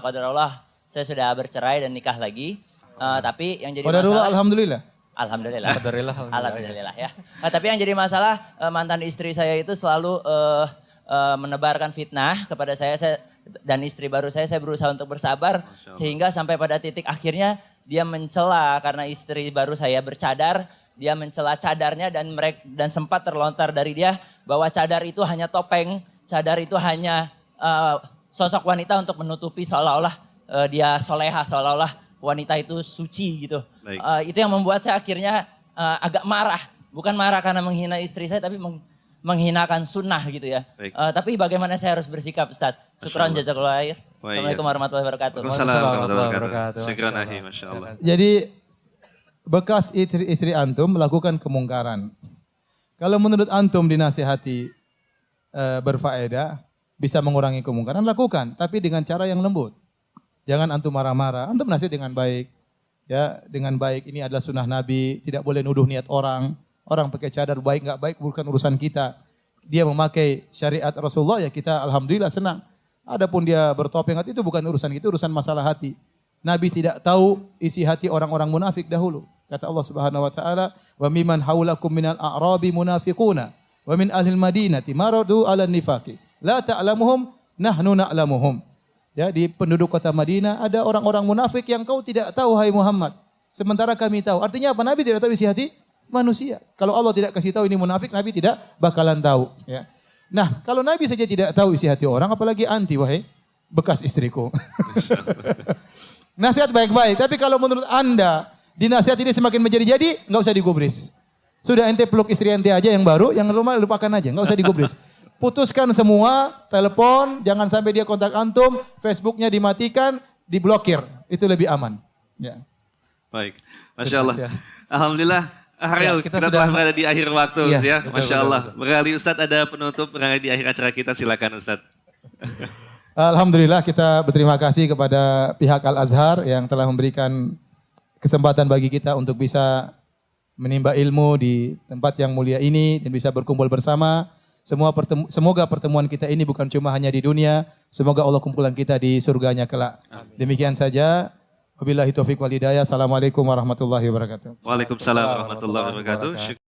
qadarullah saya sudah bercerai dan nikah lagi. Tapi yang jadi Qadarullah, masalah, alhamdulillah. alhamdulillah. Alhamdulillah. Alhamdulillah ya. Tapi yang jadi masalah mantan istri saya itu selalu menebarkan fitnah kepada saya dan istri baru saya berusaha untuk bersabar sehingga sampai pada titik akhirnya dia mencela karena istri baru saya bercadar, dia mencela cadarnya dan sempat terlontar dari dia bahwa cadar itu hanya topeng, cadar itu hanya sosok wanita untuk menutupi seolah-olah dia soleha, seolah-olah wanita itu suci gitu. Baik. Itu yang membuat saya akhirnya agak marah. Bukan marah karena menghina istri saya, tapi menghinakan sunnah gitu ya. Baik. Tapi bagaimana saya harus bersikap Ustaz? Syukran jazakallahu khair. Wah, Assalamualaikum iya. warahmatullahi wabarakatuh. Waalaikumsalam warahmatullahi wabarakatuh. wabarakatuh. Syukran ahi, Masya Allah. Jadi bekas istri antum melakukan kemungkaran. Kalau menurut antum dinasihati berfaedah, bisa mengurangi kemungkaran, lakukan. Tapi dengan cara yang lembut. Jangan antum marah-marah. Antum nasihat dengan baik. Ya, dengan baik. Ini adalah sunnah Nabi. Tidak boleh nuduh niat orang. Orang pakai cadar baik nggak baik bukan urusan kita. Dia memakai syariat Rasulullah ya kita alhamdulillah senang. Adapun dia bertopeng itu bukan urusan kita, urusan masalah hati. Nabi tidak tahu isi hati orang-orang munafik dahulu. Kata Allah Subhanahu wa taala, "Wa mimman haulakum minal a'rabi munafiquna wa min ahlil madinati maradu 'alan nifaqi. La ta'lamuhum nahnu na'lamuhum." Ya, di penduduk kota Madinah ada orang-orang munafik yang kau tidak tahu hai Muhammad. Sementara kami tahu. Artinya apa? Nabi tidak tahu isi hati manusia. Kalau Allah tidak kasih tahu ini munafik, Nabi tidak bakalan tahu. Ya. Nah, kalau Nabi saja tidak tahu isi hati orang, apalagi anti, wahai bekas istriku. Nasihat baik-baik. Tapi kalau menurut Anda, dinasihat ini semakin menjadi-jadi, nggak usah digubris. Sudah ente peluk istri ente aja yang baru, yang rumah lupakan aja, nggak usah digubris. Putuskan semua, telepon, jangan sampai dia kontak antum, Facebooknya dimatikan, diblokir. Itu lebih aman. Ya. Baik, Masya Allah. Alhamdulillah, Haril, Ya, kita telah berada di akhir waktu Iya, ya. betul, Masya betul, Allah. betul. Berkali Ustadz ada penutup berada di akhir acara kita, silakan Ustadz. Alhamdulillah kita berterima kasih kepada pihak Al-Azhar yang telah memberikan kesempatan bagi kita untuk bisa menimba ilmu di tempat yang mulia ini dan bisa berkumpul bersama. Semoga pertemuan kita ini bukan cuma hanya di dunia, semoga Allah kumpulkan kita di surganya kelak. Demikian saja. Wabillahi taufiq wal hidayah. Assalamualaikum warahmatullahi wabarakatuh. Waalaikumsalam warahmatullahi wabarakatuh.